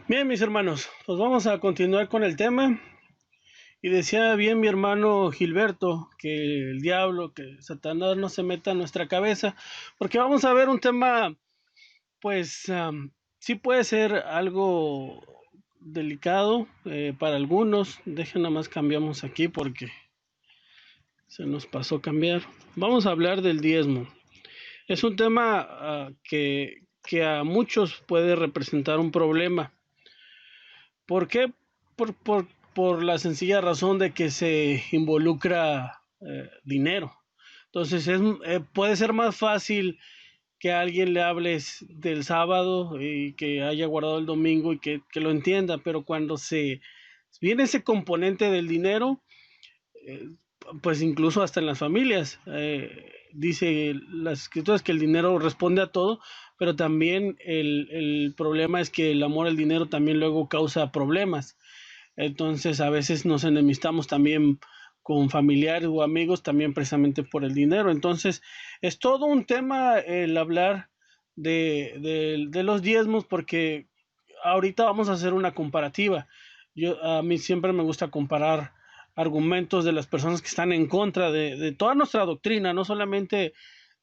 Bien, mis hermanos, pues vamos a continuar con el tema. Y decía bien mi hermano Gilberto que el diablo, que Satanás no se meta en nuestra cabeza, porque vamos a ver un tema, pues sí puede ser algo delicado para algunos. Dejen nada más cambiamos aquí porque se nos pasó cambiar. Vamos a hablar del diezmo. Es un tema que a muchos puede representar un problema. ¿Por qué? Por la sencilla razón de que se involucra dinero. Entonces puede ser más fácil que a alguien le hables del sábado y que haya guardado el domingo y que lo entienda, pero cuando se viene ese componente del dinero, eh, pues incluso hasta en las familias, dice las escrituras que el dinero responde a todo, pero también el problema es que el amor al dinero también luego causa problemas. Entonces a veces nos enemistamos también con familiares o amigos también precisamente por el dinero. Entonces es todo un tema el hablar de los diezmos porque ahorita vamos a hacer una comparativa. A mí siempre me gusta comparar argumentos de las personas que están en contra de toda nuestra doctrina, no solamente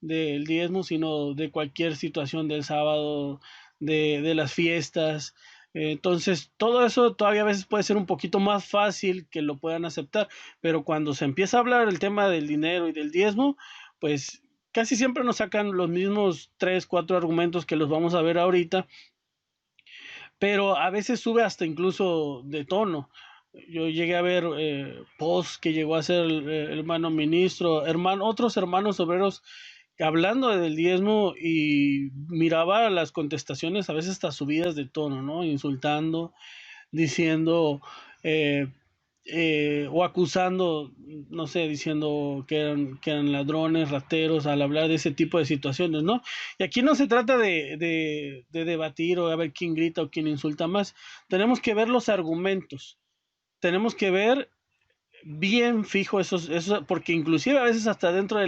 del diezmo, sino de cualquier situación del sábado, de las fiestas. Entonces, todo eso todavía a veces puede ser un poquito más fácil que lo puedan aceptar, pero cuando se empieza a hablar el tema del dinero y del diezmo, pues casi siempre nos sacan los mismos tres, cuatro argumentos que los vamos a ver ahorita, pero a veces sube hasta incluso de tono. Yo llegué a ver posts que llegó a hacer el hermano ministro, otros hermanos obreros hablando del diezmo y miraba las contestaciones a veces hasta subidas de tono, ¿no? Insultando, diciendo eh, o acusando, no sé, diciendo que eran ladrones, rateros, al hablar de ese tipo de situaciones, ¿no? Y aquí no se trata de debatir o a ver quién grita o quién insulta más. Tenemos que ver los argumentos. Tenemos que ver bien fijo esos, porque inclusive a veces hasta dentro de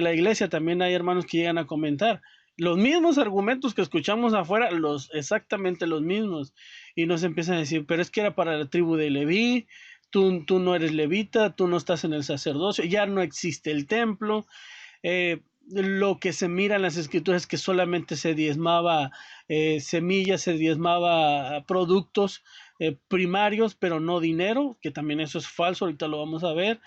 la iglesia también hay hermanos que llegan a comentar los mismos argumentos que escuchamos afuera, exactamente los mismos, y nos empiezan a decir, pero es que era para la tribu de Leví, tú no eres levita, tú no estás en el sacerdocio, ya no existe el templo, lo que se mira en las escrituras es que solamente se diezmaba semillas, se diezmaba productos primarios, pero no dinero, que también eso es falso, ahorita lo vamos a ver.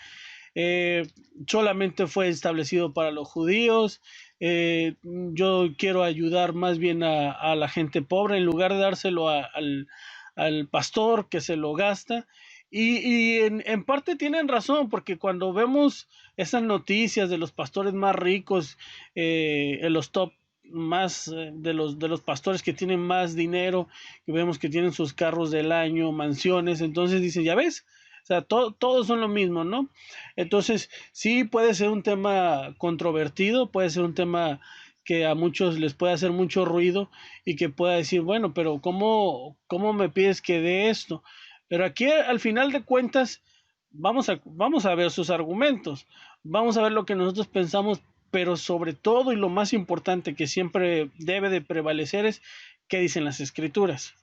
Eh, Solamente fue establecido para los judíos. Yo quiero ayudar más bien a la gente pobre en lugar de dárselo al pastor que se lo gasta. Y en parte tienen razón, porque cuando vemos esas noticias de los pastores más ricos, en los top más de los pastores que tienen más dinero, que vemos que tienen sus carros del año, mansiones, entonces dicen, ya ves, o sea, todos son lo mismo, ¿no? Entonces, sí puede ser un tema controvertido, puede ser un tema que a muchos les puede hacer mucho ruido y que pueda decir, bueno, pero ¿cómo me pides que dé esto? Pero aquí al final de cuentas vamos a ver sus argumentos, vamos a ver lo que nosotros pensamos, pero sobre todo y lo más importante que siempre debe de prevalecer es qué dicen las escrituras.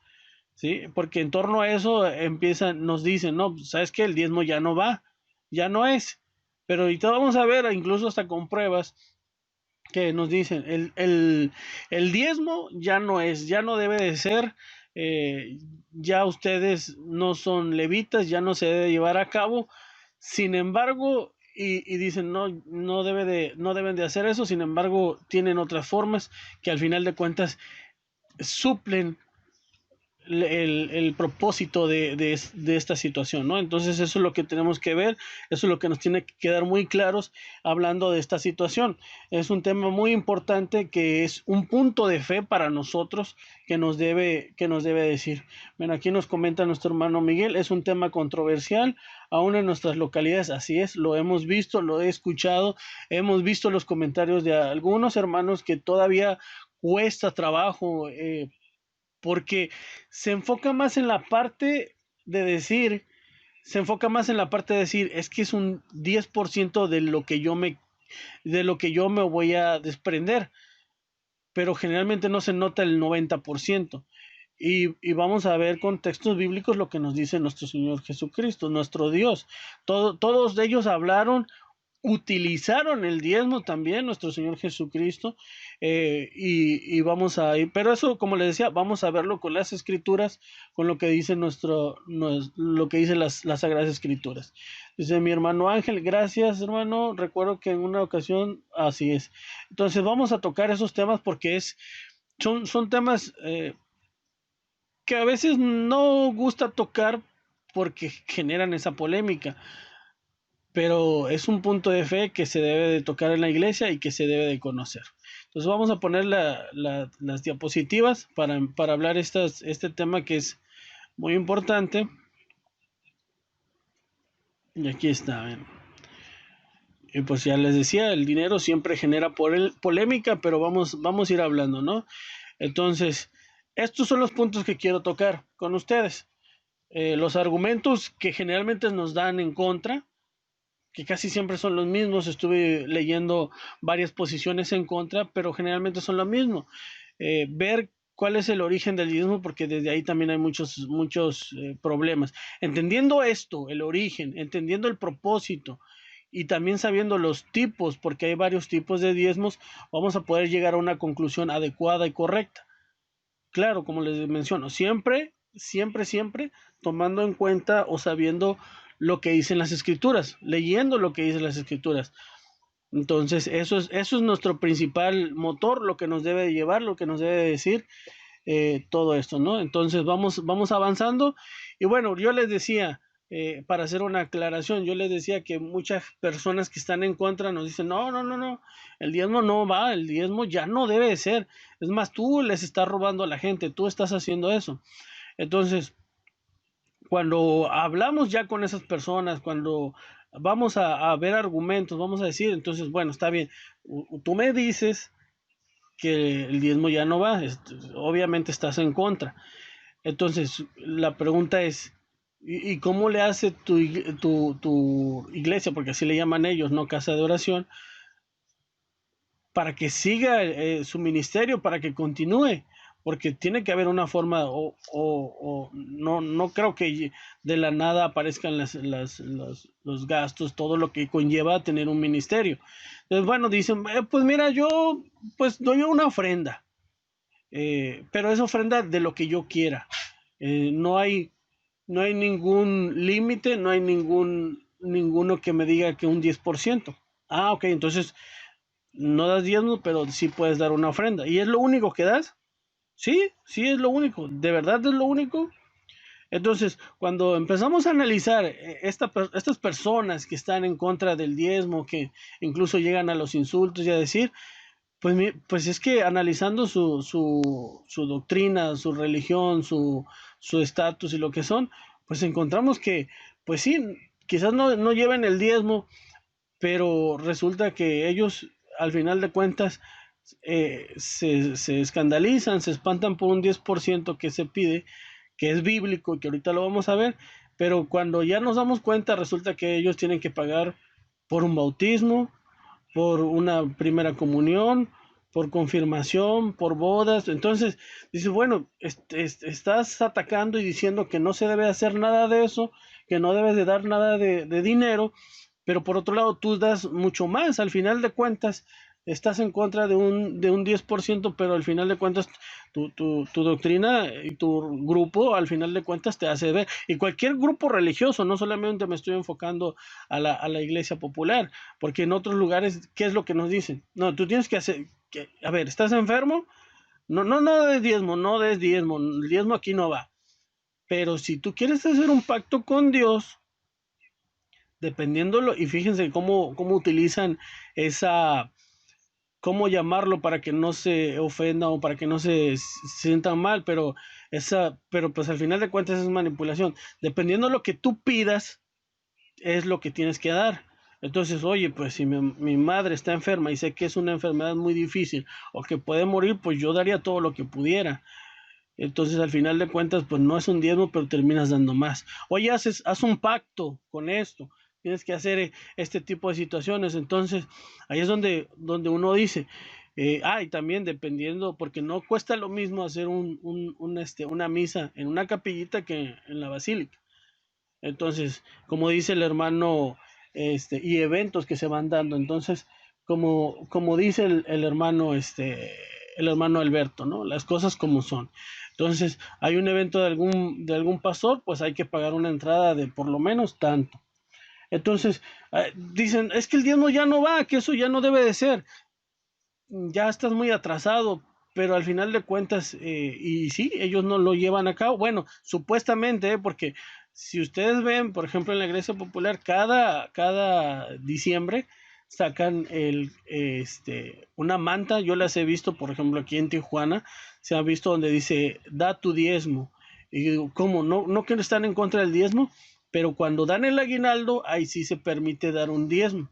¿Sí? Porque en torno a eso nos dicen, no, sabes que el diezmo ya no va, ya no es. Pero ahorita vamos a ver, incluso hasta con pruebas, que nos dicen, el diezmo ya no es, ya no debe de ser, ya ustedes no son levitas, ya no se debe llevar a cabo. Sin embargo, y dicen, no, no deben de hacer eso, sin embargo, tienen otras formas que al final de cuentas suplen el propósito de esta situación, ¿no? Entonces eso es lo que tenemos que ver, eso es lo que nos tiene que quedar muy claros hablando de esta situación. Es un tema muy importante que es un punto de fe para nosotros que nos debe decir. Bueno, aquí nos comenta nuestro hermano Miguel, es un tema controversial, aún en nuestras localidades, así es, lo hemos visto, lo he escuchado, hemos visto los comentarios de algunos hermanos que todavía cuesta trabajo, porque se enfoca más en la parte de decir, es que es un 10% de lo que yo me voy a desprender, pero generalmente no se nota el 90%. y vamos a ver con textos bíblicos lo que nos dice nuestro Señor Jesucristo, nuestro Dios. Todos ellos hablaron, utilizaron el diezmo también, nuestro Señor Jesucristo, y vamos a ir, pero eso, como les decía, vamos a verlo con las escrituras, con lo que dice lo que dice las Sagradas Escrituras. Dice mi hermano Ángel, gracias hermano, recuerdo que en una ocasión, así es. Entonces vamos a tocar esos temas porque son temas que a veces no gusta tocar porque generan esa polémica, pero es un punto de fe que se debe de tocar en la iglesia y que se debe de conocer. Entonces vamos a poner las diapositivas para hablar este tema que es muy importante. Y aquí está. Ven. Y pues ya les decía, el dinero siempre genera polémica, pero vamos a ir hablando, ¿no? Entonces, estos son los puntos que quiero tocar con ustedes. Los argumentos que generalmente nos dan en contra, que casi siempre son los mismos. Estuve leyendo varias posiciones en contra, pero generalmente son lo mismo. Ver cuál es el origen del diezmo, porque desde ahí también hay muchos problemas. Entendiendo esto, el origen, entendiendo el propósito y también sabiendo los tipos, porque hay varios tipos de diezmos, vamos a poder llegar a una conclusión adecuada y correcta. Claro, como les menciono, siempre tomando en cuenta o sabiendo lo que dicen las escrituras, leyendo lo que dicen las escrituras. Entonces, eso es nuestro principal motor, lo que nos debe llevar, lo que nos debe decir todo esto, ¿no? Entonces, vamos avanzando. Y bueno, yo les decía, para hacer una aclaración, yo les decía que muchas personas que están en contra nos dicen, no, el diezmo no va, el diezmo ya no debe de ser. Es más, tú les estás robando a la gente, tú estás haciendo eso. Entonces, cuando hablamos ya con esas personas, cuando vamos a ver argumentos, vamos a decir, entonces, bueno, está bien, tú me dices que el diezmo ya no va, obviamente estás en contra. Entonces, la pregunta es, ¿y cómo le hace tu iglesia, porque así le llaman ellos, no casa de oración, para que siga su ministerio, para que continúe? Porque tiene que haber una forma, o no creo que de la nada aparezcan los gastos, todo lo que conlleva tener un ministerio. Entonces, bueno, dicen, pues mira, yo pues doy una ofrenda, pero es ofrenda de lo que yo quiera. No hay ningún límite, no hay ninguno que me diga que un 10%. Ah, ok, entonces no das diezmo, pero sí puedes dar una ofrenda. ¿Y es lo único que das? Sí, sí es lo único. ¿De verdad es lo único? Entonces, cuando empezamos a analizar estas personas que están en contra del diezmo, que incluso llegan a los insultos y a decir, pues es que analizando su doctrina, su religión, su estatus y lo que son, pues encontramos que, pues sí, quizás no lleven el diezmo, pero resulta que ellos, al final de cuentas, se escandalizan, se espantan por un 10% que se pide, que es bíblico y que ahorita lo vamos a ver, pero cuando ya nos damos cuenta, resulta que ellos tienen que pagar por un bautismo, por una primera comunión, por confirmación, por bodas. Entonces, dices, bueno, estás atacando y diciendo que no se debe hacer nada de eso, que no debes de dar nada de dinero, pero por otro lado tú das mucho más. Al final de cuentas, estás en contra de un 10%, pero al final de cuentas tu doctrina y tu grupo al final de cuentas te hace ver, y cualquier grupo religioso, no solamente me estoy enfocando a la iglesia popular, porque en otros lugares, ¿qué es lo que nos dicen? No, tú tienes que hacer, a ver, ¿estás enfermo? No des diezmo, no des diezmo, el diezmo aquí no va. Pero si tú quieres hacer un pacto con Dios, dependiéndolo, y fíjense cómo utilizan esa, cómo llamarlo para que no se ofenda o para que no se sientan mal, pero pues al final de cuentas es manipulación. Dependiendo de lo que tú pidas, es lo que tienes que dar. Entonces, oye, pues si mi madre está enferma y sé que es una enfermedad muy difícil o que puede morir, pues yo daría todo lo que pudiera. Entonces, al final de cuentas, pues no es un diezmo, pero terminas dando más. Oye, haz un pacto con esto. Tienes que hacer este tipo de situaciones. Entonces, ahí es donde uno dice, Y también dependiendo, porque no cuesta lo mismo hacer una misa en una capillita que en la basílica. Entonces, como dice el hermano, y eventos que se van dando. Entonces, como dice el hermano Alberto, ¿no? Las cosas como son. Entonces, hay un evento de algún pastor, pues hay que pagar una entrada de por lo menos tanto. Entonces, dicen, es que el diezmo ya no va, que eso ya no debe de ser. Ya estás muy atrasado, pero al final de cuentas, y sí, ellos no lo llevan a cabo. Bueno, supuestamente, porque si ustedes ven, por ejemplo, en la Iglesia Popular, cada diciembre sacan una manta. Yo las he visto, por ejemplo, aquí en Tijuana, se ha visto donde dice, da tu diezmo. Y digo, ¿cómo? No que no están en contra del diezmo, pero cuando dan el aguinaldo, ahí sí se permite dar un diezmo.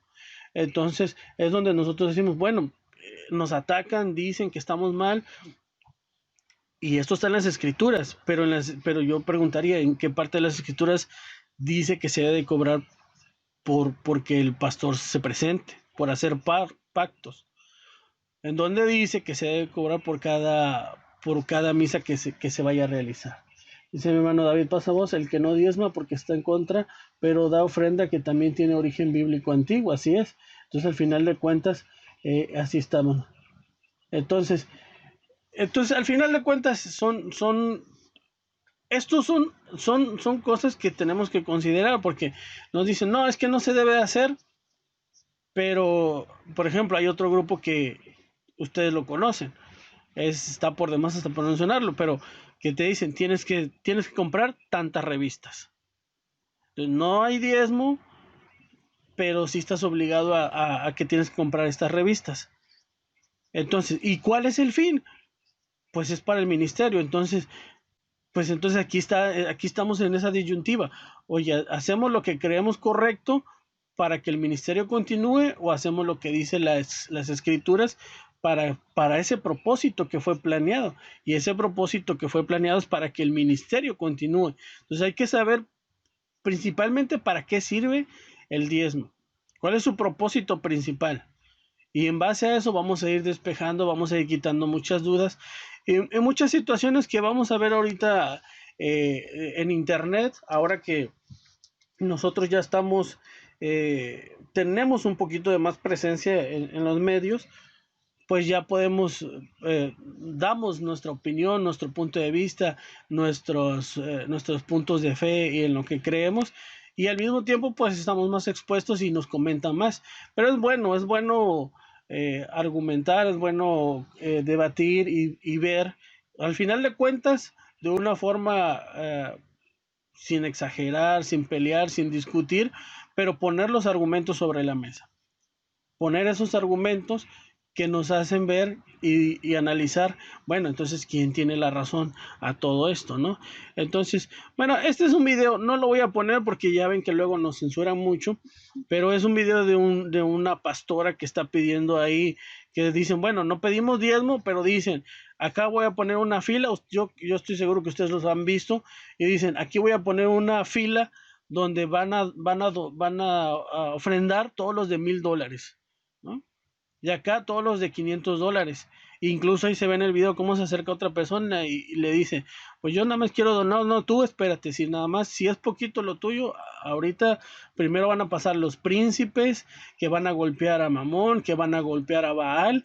Entonces es donde nosotros decimos, bueno, nos atacan, dicen que estamos mal, y esto está en las escrituras, pero yo preguntaría en qué parte de las escrituras dice que se debe de cobrar porque el pastor se presente, por hacer pactos. ¿En dónde dice que se debe cobrar por cada misa que se vaya a realizar? Dice mi hermano David, pasa vos, el que no diezma porque está en contra, pero da ofrenda que también tiene origen bíblico antiguo, así es. Entonces al final de cuentas, así estamos. Entonces, al final de cuentas, estos son cosas que tenemos que considerar, porque nos dicen, no, es que no se debe hacer, pero, por ejemplo, hay otro grupo que ustedes lo conocen, está por demás hasta por mencionarlo, pero que te dicen, tienes que comprar tantas revistas. Entonces, no hay diezmo, pero sí estás obligado a que tienes que comprar estas revistas. Entonces, ¿y cuál es el fin? Pues es para el ministerio. Entonces aquí estamos en esa disyuntiva. Oye, ¿hacemos lo que creemos correcto para que el ministerio continúe o hacemos lo que dicen las escrituras para ese propósito que fue planeado? Y ese propósito que fue planeado es para que el ministerio continúe. Entonces hay que saber principalmente para qué sirve el diezmo. ¿Cuál es su propósito principal? Y en base a eso vamos a ir despejando, vamos a ir quitando muchas dudas en muchas situaciones que vamos a ver ahorita en internet, ahora que nosotros ya tenemos un poquito de más presencia en los medios, pues ya damos nuestra opinión, nuestro punto de vista, nuestros puntos de fe y en lo que creemos, y al mismo tiempo pues estamos más expuestos y nos comentan más. Pero es bueno argumentar, es bueno debatir y ver, al final de cuentas, de una forma sin exagerar, sin pelear, sin discutir, pero poner los argumentos sobre la mesa, poner esos argumentos que nos hacen ver y analizar, bueno, entonces, ¿quién tiene la razón a todo esto, no? Entonces, bueno, este es un video, no lo voy a poner porque ya ven que luego nos censuran mucho, pero es un video de una pastora que está pidiendo ahí, que dicen, bueno, no pedimos diezmo, pero dicen, acá voy a poner una fila, yo estoy seguro que ustedes los han visto, y dicen, aquí voy a poner una fila donde van a ofrendar todos los de $1,000, ¿no? Y acá todos los de $500. Incluso ahí se ve en el video cómo se acerca otra persona y le dice, pues yo nada más quiero donar, no, tú espérate, si nada más, si es poquito lo tuyo, ahorita primero van a pasar los príncipes que van a golpear a Mamón, que van a golpear a Baal,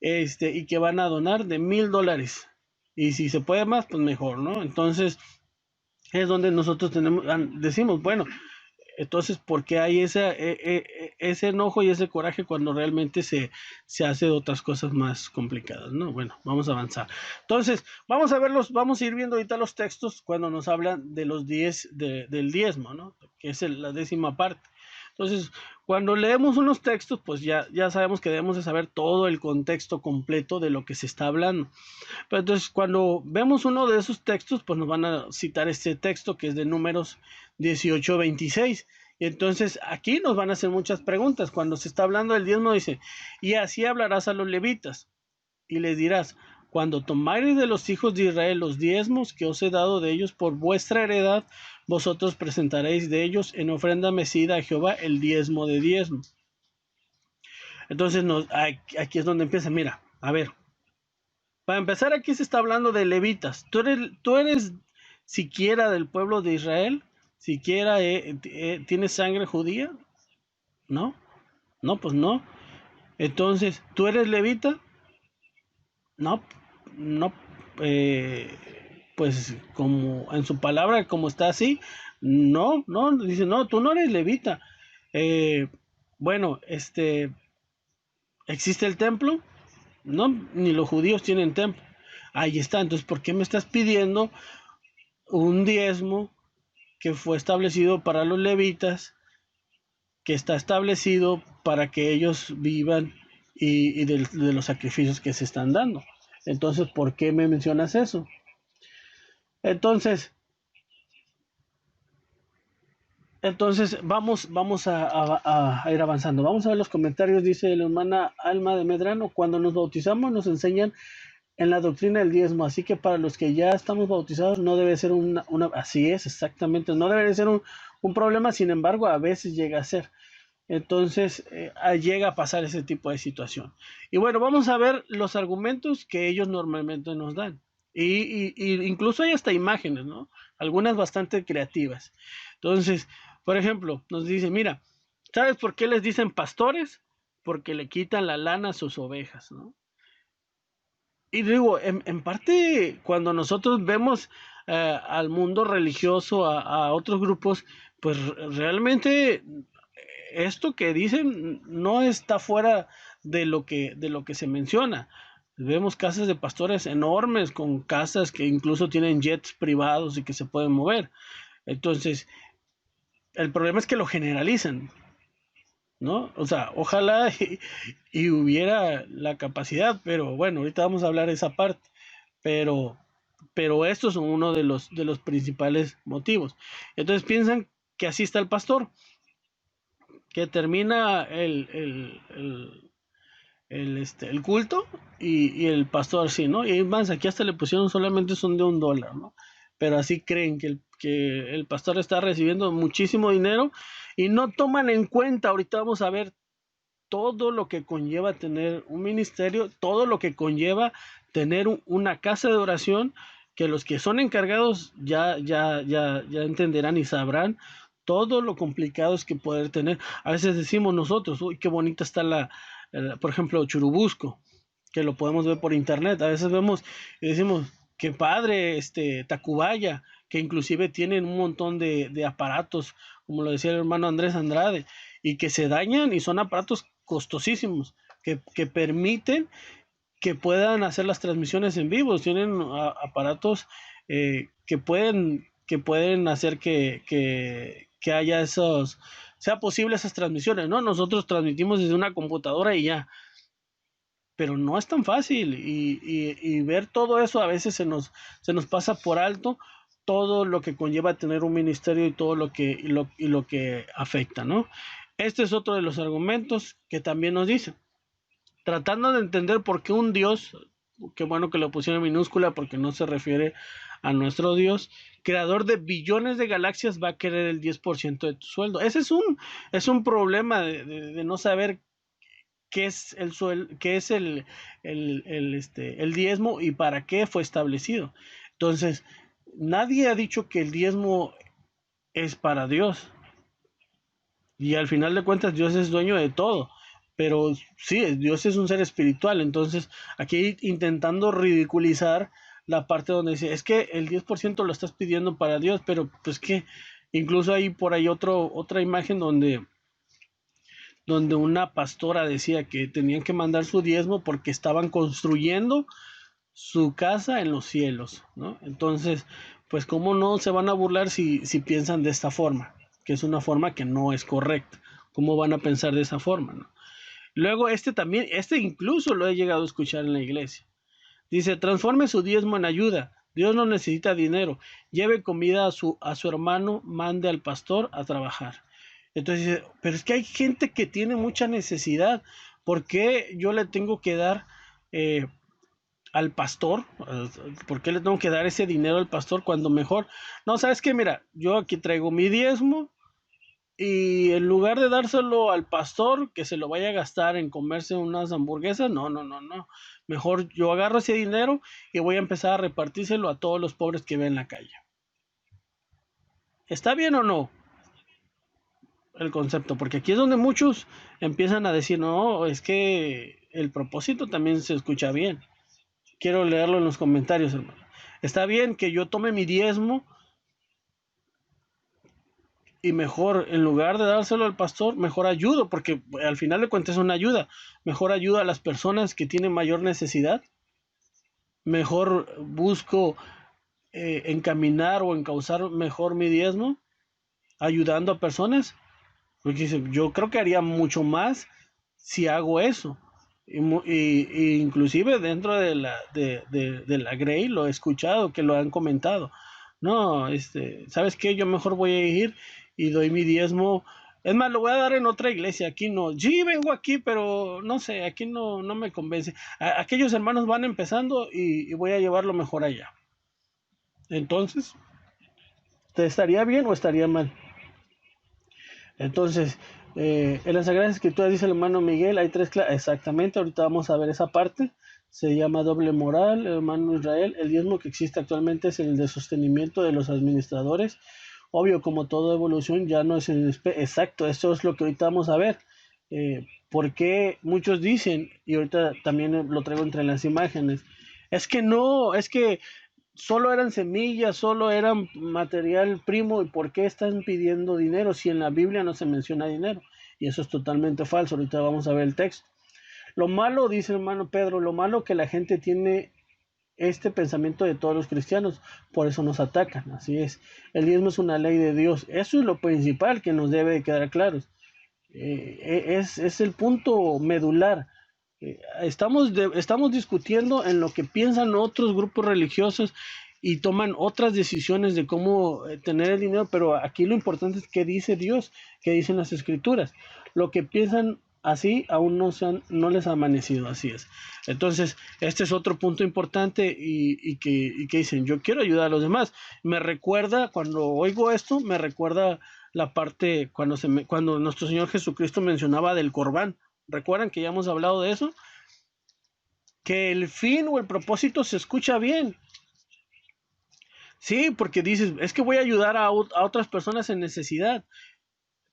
y que van a donar de $1,000. Y si se puede más, pues mejor, ¿no? Entonces es donde nosotros decimos, bueno, entonces, ¿por qué hay ese enojo y ese coraje cuando realmente se hace otras cosas más complicadas, ¿no? Bueno, vamos a avanzar. Entonces, vamos a ir viendo ahorita los textos cuando nos hablan de los 10 del diezmo, ¿no? Que es la 10ª parte. Entonces, cuando leemos unos textos, pues ya sabemos que debemos de saber todo el contexto completo de lo que se está hablando. Pero entonces, cuando vemos uno de esos textos, pues nos van a citar este texto que es de Números 18:26. Y entonces aquí nos van a hacer muchas preguntas. Cuando se está hablando del diezmo, dice, y así hablarás a los levitas, y les dirás, cuando tomareis de los hijos de Israel los diezmos que os he dado de ellos por vuestra heredad, vosotros presentaréis de ellos en ofrenda mecida a Jehová el diezmo de diezmo. Entonces aquí es donde empieza, mira, A ver, para empezar, aquí se está hablando de levitas. ¿Tú eres siquiera del pueblo de Israel? ¿Siquiera tienes sangre judía? ¿No? No, pues no. Entonces, ¿tú eres levita? No, no. eh, pues como en su palabra, como está así, no, no, dice, no, tú no eres levita. Eh, bueno, ¿existe el templo? No, ni los judíos tienen templo. Ahí está, entonces, ¿por qué me estás pidiendo un diezmo que fue establecido para los levitas, que está establecido para que ellos vivan y de los sacrificios que se están dando? Entonces, ¿por qué me mencionas eso? Entonces, vamos a ir avanzando. Vamos a ver los comentarios. Dice la hermana Alma de Medrano: cuando nos bautizamos nos enseñan en la doctrina del diezmo, así que para los que ya estamos bautizados no debe ser así es, exactamente, no debe ser un problema. Sin embargo, a veces llega a ser. Entonces, llega a pasar ese tipo de situación. Y bueno, vamos a ver los argumentos que ellos normalmente nos dan. Y incluso hay hasta imágenes, ¿no? Algunas bastante creativas. Entonces, por ejemplo, nos dice, mira, ¿sabes por qué les dicen pastores? Porque le quitan la lana a sus ovejas, ¿no? Y digo, en parte, cuando nosotros vemos al mundo religioso, a otros grupos, pues realmente esto que dicen no está fuera de lo que se menciona. Vemos casas de pastores enormes, con casas que incluso tienen jets privados y que se pueden mover. Entonces, el problema es que lo generalizan, ¿no? O sea, ojalá y hubiera la capacidad, pero bueno, ahorita vamos a hablar de esa parte. Pero, pero estos son uno de los principales motivos. Entonces piensan que así está el pastor, que termina el culto y el pastor así, ¿no? Y más, aquí hasta le pusieron solamente son de $1, ¿no? Pero así creen que el pastor está recibiendo muchísimo dinero y no toman en cuenta, ahorita vamos a ver todo lo que conlleva tener un ministerio, todo lo que conlleva tener una casa de oración, que los que son encargados ya entenderán y sabrán todo lo complicado es que poder tener. A veces decimos nosotros, uy, qué bonita está por ejemplo, Churubusco, que lo podemos ver por internet. A veces vemos y decimos, qué padre, Tacubaya, que inclusive tienen un montón de aparatos, como lo decía el hermano Andrés Andrade, y que se dañan y son aparatos costosísimos que permiten que puedan hacer las transmisiones en vivo. Tienen aparatos que pueden hacer que haya sea posible esas transmisiones, ¿no? Nosotros transmitimos desde una computadora y ya, pero no es tan fácil y ver todo eso a veces se nos pasa por alto todo lo que conlleva tener un ministerio y todo lo que afecta, ¿no? Este es otro de los argumentos que también nos dice, tratando de entender por qué un Dios, qué bueno que lo pusieron en minúscula porque no se refiere a nuestro Dios, creador de billones de galaxias, va a querer el 10% de tu sueldo. Ese es un problema de no saber qué es qué es el diezmo y para qué fue establecido. Entonces, nadie ha dicho que el diezmo es para Dios. Y al final de cuentas, Dios es dueño de todo. Pero sí, Dios es un ser espiritual. Entonces, aquí intentando ridiculizar la parte donde dice, es que el 10% lo estás pidiendo para Dios, pero pues que incluso hay por ahí otra imagen donde una pastora decía que tenían que mandar su diezmo porque estaban construyendo su casa en los cielos, ¿no? Entonces, pues cómo no se van a burlar si piensan de esta forma, que es una forma que no es correcta. ¿Cómo van a pensar de esa forma, no? Luego también, incluso lo he llegado a escuchar en la iglesia. Dice, transforme su diezmo en ayuda. Dios no necesita dinero. Lleve comida a su hermano, mande al pastor a trabajar. Entonces dice, pero es que hay gente que tiene mucha necesidad. ¿Por qué yo le tengo que dar eh, al pastor? ¿Por qué le tengo que dar ese dinero al pastor cuando mejor? No, ¿sabes qué? Mira, yo aquí traigo mi diezmo y en lugar de dárselo al pastor que se lo vaya a gastar en comerse unas hamburguesas, no, no, no, no. Mejor yo agarro ese dinero y voy a empezar a repartírselo a todos los pobres que veo en la calle. ¿Está bien o no el concepto? Porque aquí es donde muchos empiezan a decir, no, es que el propósito también se escucha bien. Quiero leerlo en los comentarios, hermano. Está bien que yo tome mi diezmo y mejor, en lugar de dárselo al pastor, mejor ayudo, porque al final de cuentas es una ayuda. Mejor ayudo a las personas que tienen mayor necesidad. Mejor busco encaminar o encauzar mejor mi diezmo, ayudando a personas. Porque yo creo que haría mucho más si hago eso. Y inclusive dentro de la Grey lo he escuchado, que lo han comentado. No, ¿sabes qué? Yo mejor voy a ir y doy mi diezmo. Es más, lo voy a dar en otra iglesia. Aquí no. Sí, vengo aquí, pero no sé, aquí no me convence. Aquellos hermanos van empezando y voy a llevarlo mejor allá. Entonces, ¿te estaría bien o estaría mal? Entonces, en las Sagradas Escrituras dice el hermano Miguel, hay tres clases, exactamente, ahorita vamos a ver esa parte, se llama doble moral, hermano Israel, el diezmo que existe actualmente es el de sostenimiento de los administradores, obvio, como toda evolución ya no es exacto, eso es lo que ahorita vamos a ver, porque muchos dicen, y ahorita también lo traigo entre las imágenes, es que no, es que solo eran semillas, solo eran material primo, ¿y por qué están pidiendo dinero si en la Biblia no se menciona dinero? Y eso es totalmente falso, ahorita vamos a ver el texto. Lo malo, dice el hermano Pedro, lo malo que la gente tiene este pensamiento de todos los cristianos, por eso nos atacan, así es. El diezmo es una ley de Dios, eso es lo principal que nos debe quedar claro. Es el punto medular. Estamos discutiendo en lo que piensan otros grupos religiosos y toman otras decisiones de cómo tener el dinero, pero aquí lo importante es qué dice Dios, qué dicen las escrituras. Lo que piensan así aún no les ha amanecido, así es. Entonces, este es otro punto importante y que dicen, yo quiero ayudar a los demás. Me recuerda, cuando oigo esto, me recuerda la parte cuando nuestro Señor Jesucristo mencionaba del Corbán. ¿Recuerdan que ya hemos hablado de eso? Que el fin o el propósito se escucha bien. Sí, porque dices, es que voy a ayudar a otras personas en necesidad,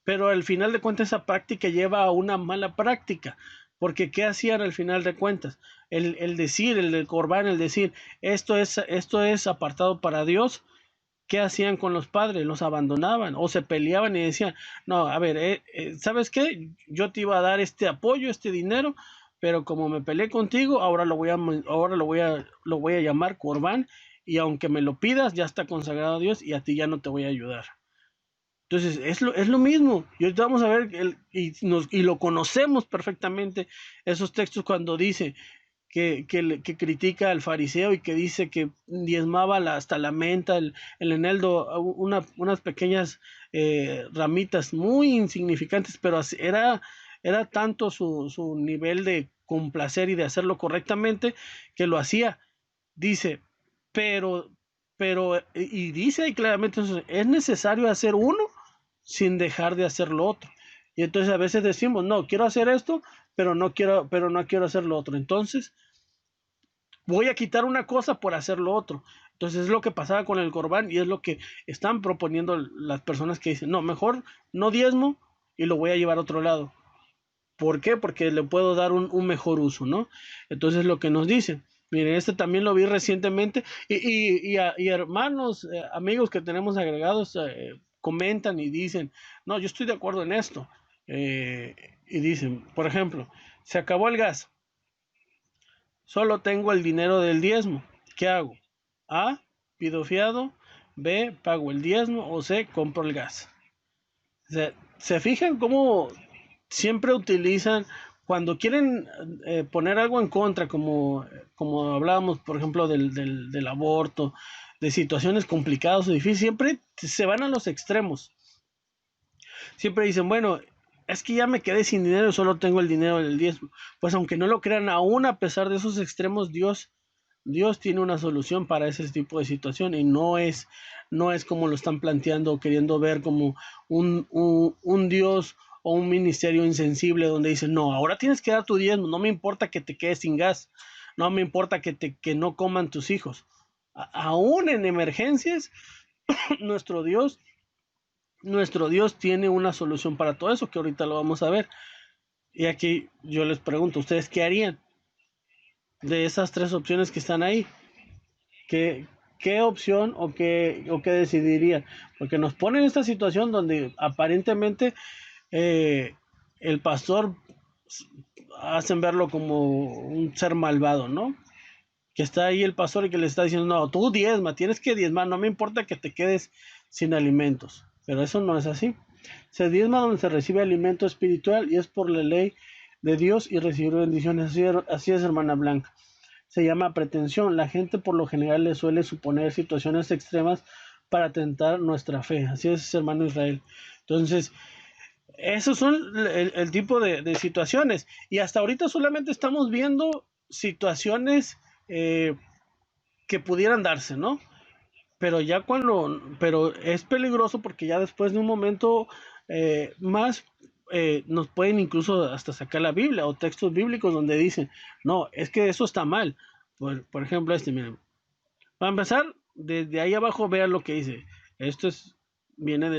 pero al final de cuentas esa práctica lleva a una mala práctica, porque ¿qué hacían al final de cuentas? El decir, el del Corbán, el decir, esto es apartado para Dios. ¿Qué hacían con los padres? Los abandonaban o se peleaban y decían, no, a ver, ¿sabes qué? Yo te iba a dar este apoyo, este dinero, pero como me peleé contigo, lo voy a llamar Corbán y aunque me lo pidas, ya está consagrado a Dios y a ti ya no te voy a ayudar. Entonces, es lo mismo. Y ahorita vamos a ver, y lo conocemos perfectamente, esos textos cuando dice, que critica al fariseo y que dice que diezmaba hasta la menta, el eneldo, unas pequeñas ramitas muy insignificantes, pero era tanto su nivel de complacer y de hacerlo correctamente que lo hacía. Dice, pero, y dice ahí claramente, es necesario hacer uno sin dejar de hacer lo otro. Y entonces a veces decimos, no, quiero hacer esto, pero no quiero hacer lo otro. Entonces, voy a quitar una cosa por hacer lo otro. Entonces es lo que pasaba con el Corbán y es lo que están proponiendo las personas que dicen, no, mejor no diezmo y lo voy a llevar a otro lado. ¿Por qué? Porque le puedo dar un mejor uso, ¿no? Entonces lo que nos dicen. Miren, este también lo vi recientemente y hermanos, amigos que tenemos agregados, comentan y dicen, no, yo estoy de acuerdo en esto. Y dicen, por ejemplo, se acabó el gas, solo tengo el dinero del diezmo. ¿Qué hago? A, pido fiado. B, pago el diezmo. O C, compro el gas. ¿Se fijan cómo siempre utilizan, cuando quieren poner algo en contra, como hablábamos, por ejemplo, del aborto, de situaciones complicadas o difíciles, siempre se van a los extremos. Siempre dicen, bueno, es que ya me quedé sin dinero, solo tengo el dinero del diezmo. Pues aunque no lo crean, aún a pesar de esos extremos, Dios Dios tiene una solución para ese tipo de situación y no es como lo están planteando, queriendo ver como un Dios o un ministerio insensible donde dicen, no, ahora tienes que dar tu diezmo, no me importa que te quedes sin gas, no me importa que no coman tus hijos. Aún en emergencias, nuestro Dios, nuestro Dios tiene una solución para todo eso, que ahorita lo vamos a ver. Y aquí yo les pregunto, ¿ustedes qué harían de esas tres opciones que están ahí? ¿Qué opción o qué decidirían? Porque nos pone en esta situación donde aparentemente eh, el pastor hacen verlo como un ser malvado, ¿no? Que está ahí el pastor y que le está diciendo, no, tú diezma, tienes que diezmar, no me importa que te quedes sin alimentos. Pero eso no es así. Se diezma donde se recibe alimento espiritual y es por la ley de Dios y recibir bendiciones. Así es, hermana Blanca. Se llama pretensión. La gente por lo general le suele suponer situaciones extremas para tentar nuestra fe. Así es, hermano Israel. Entonces, esos son el tipo de situaciones. Y hasta ahorita solamente estamos viendo situaciones que pudieran darse, ¿no? Pero es peligroso porque ya después de un momento más nos pueden incluso hasta sacar la Biblia o textos bíblicos donde dicen, no, es que eso está mal. Por ejemplo, miren, para empezar, desde ahí abajo vean lo que dice. Esto viene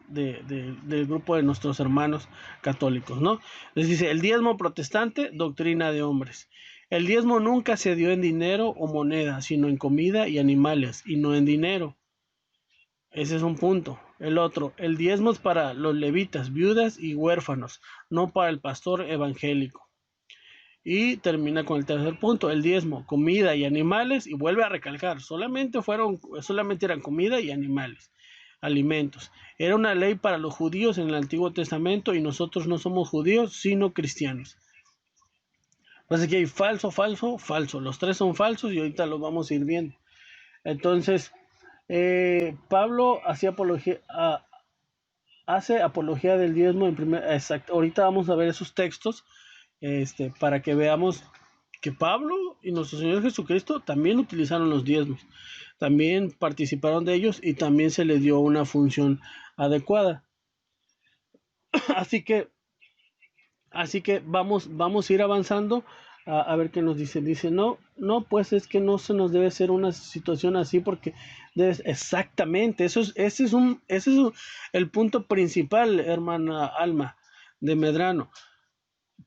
del grupo de nuestros hermanos católicos, ¿no? Les dice, el diezmo protestante, doctrina de hombres. El diezmo nunca se dio en dinero o moneda, sino en comida y animales, y no en dinero. Ese es un punto. El otro, el diezmo es para los levitas, viudas y huérfanos, no para el pastor evangélico. Y termina con el tercer punto, el diezmo, comida y animales, y vuelve a recalcar, solamente eran comida y animales, alimentos. Era una ley para los judíos en el Antiguo Testamento y nosotros no somos judíos, sino cristianos. Así que hay falso, falso, falso. Los tres son falsos y ahorita los vamos a ir viendo. Entonces, Pablo hace apología del diezmo en exacto. Ahorita vamos a ver esos textos para que veamos que Pablo y nuestro Señor Jesucristo también utilizaron los diezmos, también participaron de ellos y también se les dio una función adecuada. Así que, vamos a ir avanzando a ver qué nos dice. Dice, no, pues es que no se nos debe ser una situación así porque exactamente, ese es el punto principal, hermana Alma de Medrano.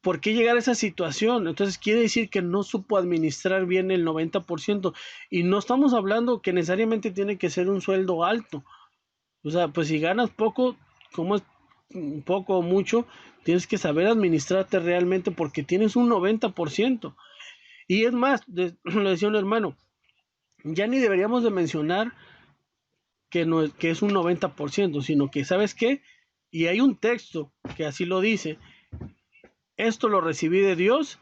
¿Por qué llegar a esa situación? Entonces quiere decir que no supo administrar bien el 90%. Y no estamos hablando que necesariamente tiene que ser un sueldo alto. O sea, pues si ganas poco, como es poco o mucho, tienes que saber administrarte realmente porque tienes un 90%. Y es más, lo decía un hermano, ya ni deberíamos de mencionar que es un 90%, sino que, ¿sabes qué? Y hay un texto que así lo dice, esto lo recibí de Dios,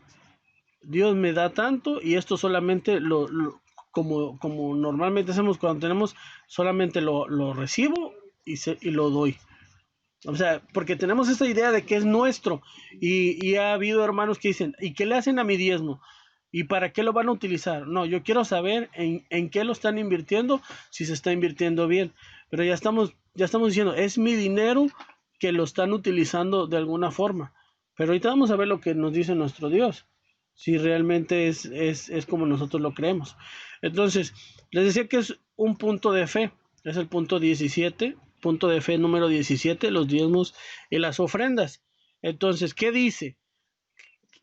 Dios me da tanto y esto solamente como normalmente hacemos cuando tenemos, solamente lo recibo y lo doy. O sea, porque tenemos esta idea de que es nuestro y ha habido hermanos que dicen, ¿y qué le hacen a mi diezmo? ¿Y para qué lo van a utilizar? No, yo quiero saber en qué lo están invirtiendo, si se está invirtiendo bien. Pero ya estamos diciendo, es mi dinero que lo están utilizando de alguna forma. Pero ahorita vamos a ver lo que nos dice nuestro Dios, si realmente es como nosotros lo creemos. Entonces, les decía que es un punto de fe, es el punto 17, punto de fe número 17, los diezmos y las ofrendas. Entonces, ¿qué dice?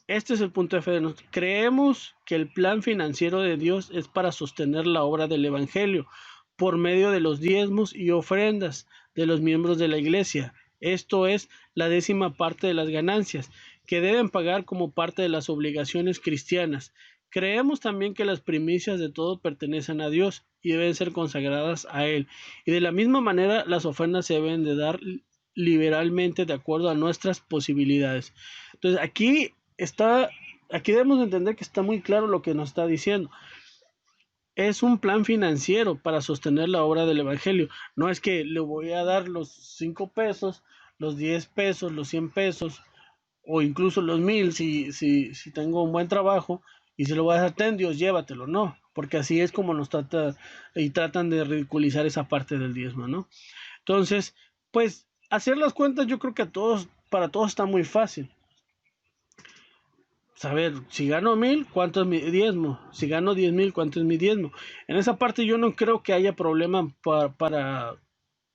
Este es el punto de fe de nosotros. Creemos que el plan financiero de Dios es para sostener la obra del Evangelio por medio de los diezmos y ofrendas de los miembros de la iglesia. Esto es la 10ª parte de las ganancias, que deben pagar como parte de las obligaciones cristianas. Creemos también que las primicias de todo pertenecen a Dios y deben ser consagradas a Él. Y de la misma manera, las ofrendas se deben de dar liberalmente de acuerdo a nuestras posibilidades. Entonces, aquí debemos entender que está muy claro lo que nos está diciendo. Es un plan financiero para sostener la obra del Evangelio. No es que le voy a dar los 5 pesos, los 10 pesos, los 100 pesos o incluso los 1000 si tengo un buen trabajo y si lo voy a hacer, ten Dios, llévatelo, no, porque así es como nos trata y tratan de ridiculizar esa parte del diezmo, ¿no? Entonces, pues hacer las cuentas yo creo que para todos está muy fácil. Saber, si gano 1,000, ¿cuánto es mi diezmo? Si gano 10,000, ¿cuánto es mi diezmo? En esa parte yo no creo que haya problema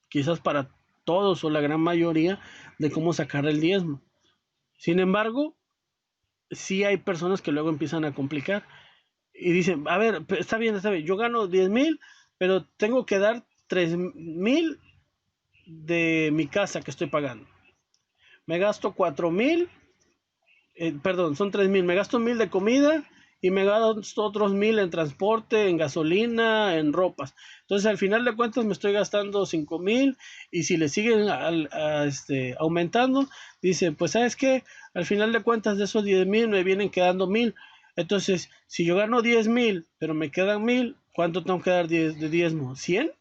quizás para todos o la gran mayoría de cómo sacar el diezmo. Sin embargo, sí hay personas que luego empiezan a complicar y dicen, a ver, está bien, yo gano 10,000, pero tengo que dar 3,000 de mi casa que estoy pagando. Me gasto 4,000, perdón, son 3,000, me gasto 1,000 de comida y me gasto otros 1,000 en transporte, en gasolina, en ropas. Entonces al final de cuentas me estoy gastando 5,000 y si le siguen aumentando, dice, pues sabes qué, al final de cuentas de esos 10,000 me vienen quedando 1,000. Entonces, si yo gano 10,000, pero me quedan 1,000, ¿cuánto tengo que dar de diezmo? ¿100?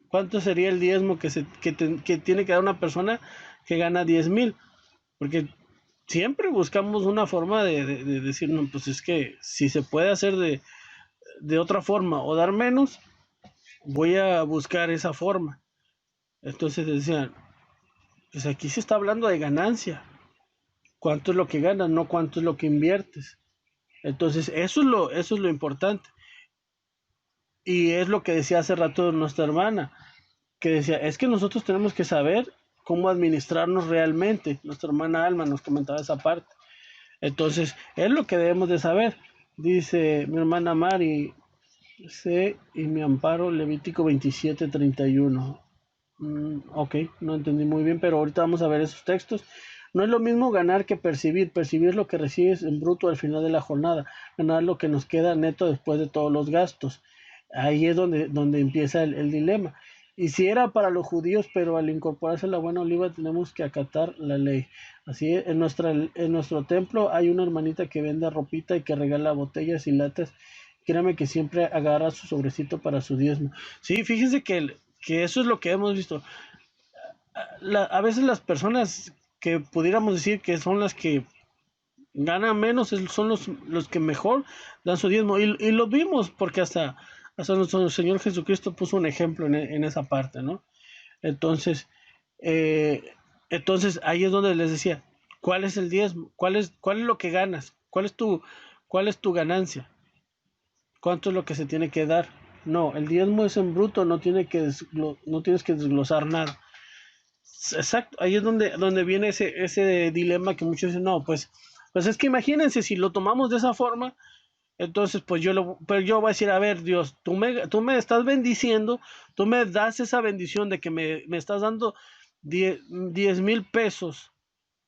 ¿Cuánto sería el diezmo que tiene que dar una persona que gana 10,000? Porque siempre buscamos una forma de decir, no, pues es que si se puede hacer de otra forma o dar menos, voy a buscar esa forma. Entonces decían, pues aquí se está hablando de ganancia. ¿Cuánto es lo que ganas? No cuánto es lo que inviertes. Entonces eso es lo importante. Y es lo que decía hace rato nuestra hermana, que decía, es que nosotros tenemos que saber cómo administrarnos realmente. Nuestra hermana Alma nos comentaba esa parte. Entonces, es lo que debemos de saber. Dice mi hermana Mari, C y mi amparo, Levítico 27:31. Ok, no entendí muy bien, pero ahorita vamos a ver esos textos. No es lo mismo ganar que percibir. Percibir lo que recibes en bruto al final de la jornada. Ganar lo que nos queda neto después de todos los gastos. Ahí es donde empieza el dilema. Y si era para los judíos, pero al incorporarse a la buena oliva tenemos que acatar la ley. Así es, en nuestro templo hay una hermanita que vende ropita y que regala botellas y latas. Créame que siempre agarra su sobrecito para su diezmo. Sí, fíjense que eso es lo que hemos visto. A veces las personas que pudiéramos decir que son las que ganan menos son los que mejor dan su diezmo. Y lo vimos porque hasta nuestro Señor Jesucristo puso un ejemplo en esa parte, ¿no? Entonces, eh, entonces ahí es donde les decía, ¿cuál es el diezmo? ¿Cuál es lo que ganas? ¿Cuál es tu ganancia? ¿Cuánto es lo que se tiene que dar? No, el diezmo es en bruto, no tienes que desglosar nada. Exacto, ahí es donde viene ese dilema que muchos dicen, no, pues es que imagínense, si lo tomamos de esa forma, entonces pues pero yo voy a decir, a ver, Dios, tú me estás bendiciendo, tú me das esa bendición de que me estás dando 10,000 pesos,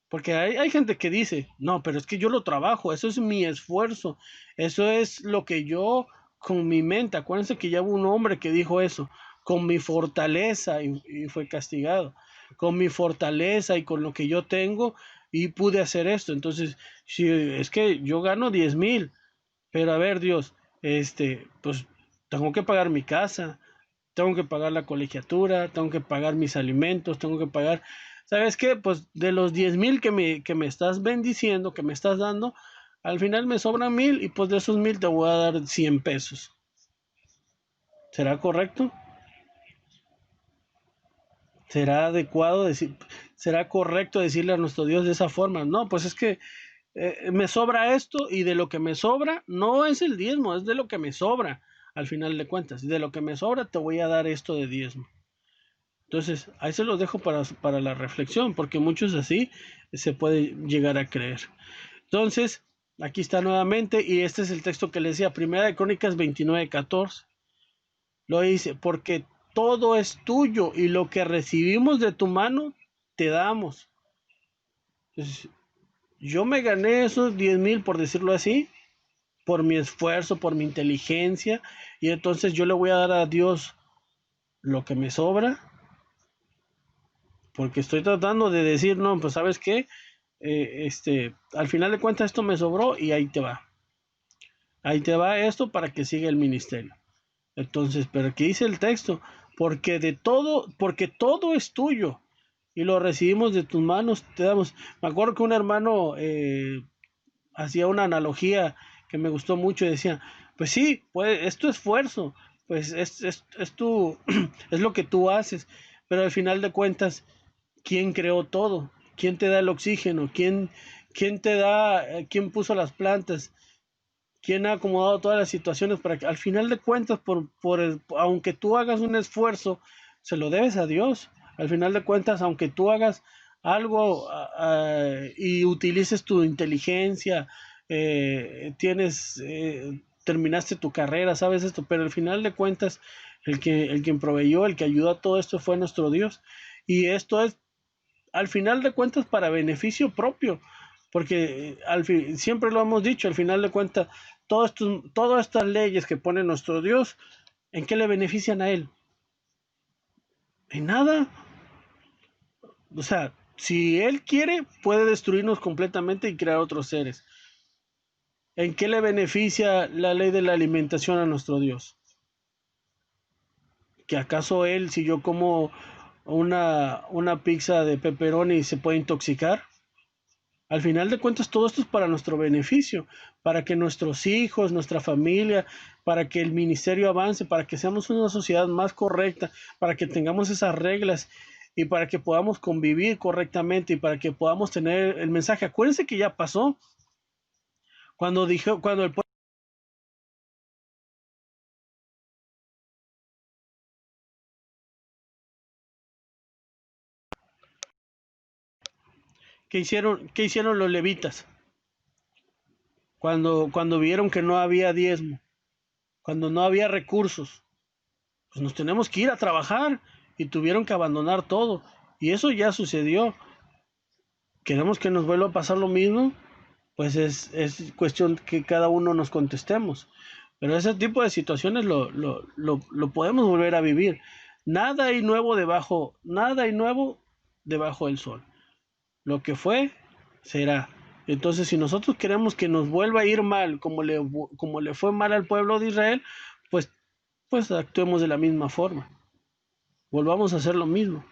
porque hay gente que dice, no, pero es que yo lo trabajo, eso es mi esfuerzo, eso es lo que yo con mi mente, acuérdense que ya hubo un hombre que dijo eso, con mi fortaleza y fue castigado, con mi fortaleza y con lo que yo tengo y pude hacer esto. Entonces, si es que yo gano 10,000, pero a ver, Dios, pues tengo que pagar mi casa, tengo que pagar la colegiatura, tengo que pagar mis alimentos, tengo que pagar, ¿sabes qué? Pues de los 10,000 que me estás bendiciendo, que me estás dando, al final me sobran 1,000 y pues de esos 1,000 te voy a dar 100 pesos. ¿Será correcto? ¿Será adecuado decir, será correcto decirle a nuestro Dios de esa forma? No, pues es que me sobra esto y de lo que me sobra no es el diezmo, es de lo que me sobra al final de cuentas. De lo que me sobra te voy a dar esto de diezmo. Entonces, ahí se los dejo para la reflexión, porque muchos así se puede llegar a creer. Entonces, aquí está nuevamente, y este es el texto que les decía, Primera de Crónicas 29:14. Lo dice, porque todo es tuyo y lo que recibimos de tu mano, te damos. Entonces, yo me gané esos 10,000, por decirlo así, por mi esfuerzo, por mi inteligencia, y entonces yo le voy a dar a Dios lo que me sobra, porque estoy tratando de decir, no, pues sabes qué, al final de cuentas esto me sobró y ahí te va esto para que siga el ministerio. Entonces, pero aquí dice el texto, porque todo es tuyo y lo recibimos de tus manos, te damos. Me acuerdo que un hermano hacía una analogía que me gustó mucho y decía, pues sí, pues es tu esfuerzo, pues es tu, es lo que tú haces, pero al final de cuentas, ¿quién creó todo? ¿Quién te da el oxígeno? ¿Quién te da, quién puso las plantas? ¿Quién ha acomodado todas las situaciones para que al final de cuentas, aunque tú hagas un esfuerzo, se lo debes a Dios? Al final de cuentas, aunque tú hagas algo y utilices tu inteligencia, terminaste tu carrera, sabes esto, pero al final de cuentas, el quien proveyó, el que ayudó a todo esto fue nuestro Dios. Y esto es, al final de cuentas, para beneficio propio, porque siempre lo hemos dicho, al final de cuentas, todas estas leyes que pone nuestro Dios, ¿en qué le benefician a él? En nada. O sea, si él quiere, puede destruirnos completamente y crear otros seres. ¿En qué le beneficia la ley de la alimentación a nuestro Dios? ¿Que acaso él, si yo como una pizza de pepperoni, se puede intoxicar? Al final de cuentas, todo esto es para nuestro beneficio, para que nuestros hijos, nuestra familia, para que el ministerio avance, para que seamos una sociedad más correcta, para que tengamos esas reglas y para que podamos convivir correctamente y para que podamos tener el mensaje. Acuérdense que ya pasó cuando el pueblo qué hicieron los levitas cuando vieron que no había diezmo, cuando no había recursos, pues nos tenemos que ir a trabajar y tuvieron que abandonar todo. Y eso ya sucedió. ¿Queremos que nos vuelva a pasar lo mismo? Pues es cuestión que cada uno nos contestemos. Pero ese tipo de situaciones lo podemos volver a vivir. Nada hay nuevo debajo del sol. Lo que fue, será. Entonces, si nosotros queremos que nos vuelva a ir mal, como le fue mal al pueblo de Israel, pues, pues actuemos de la misma forma. Volvamos a hacer lo mismo.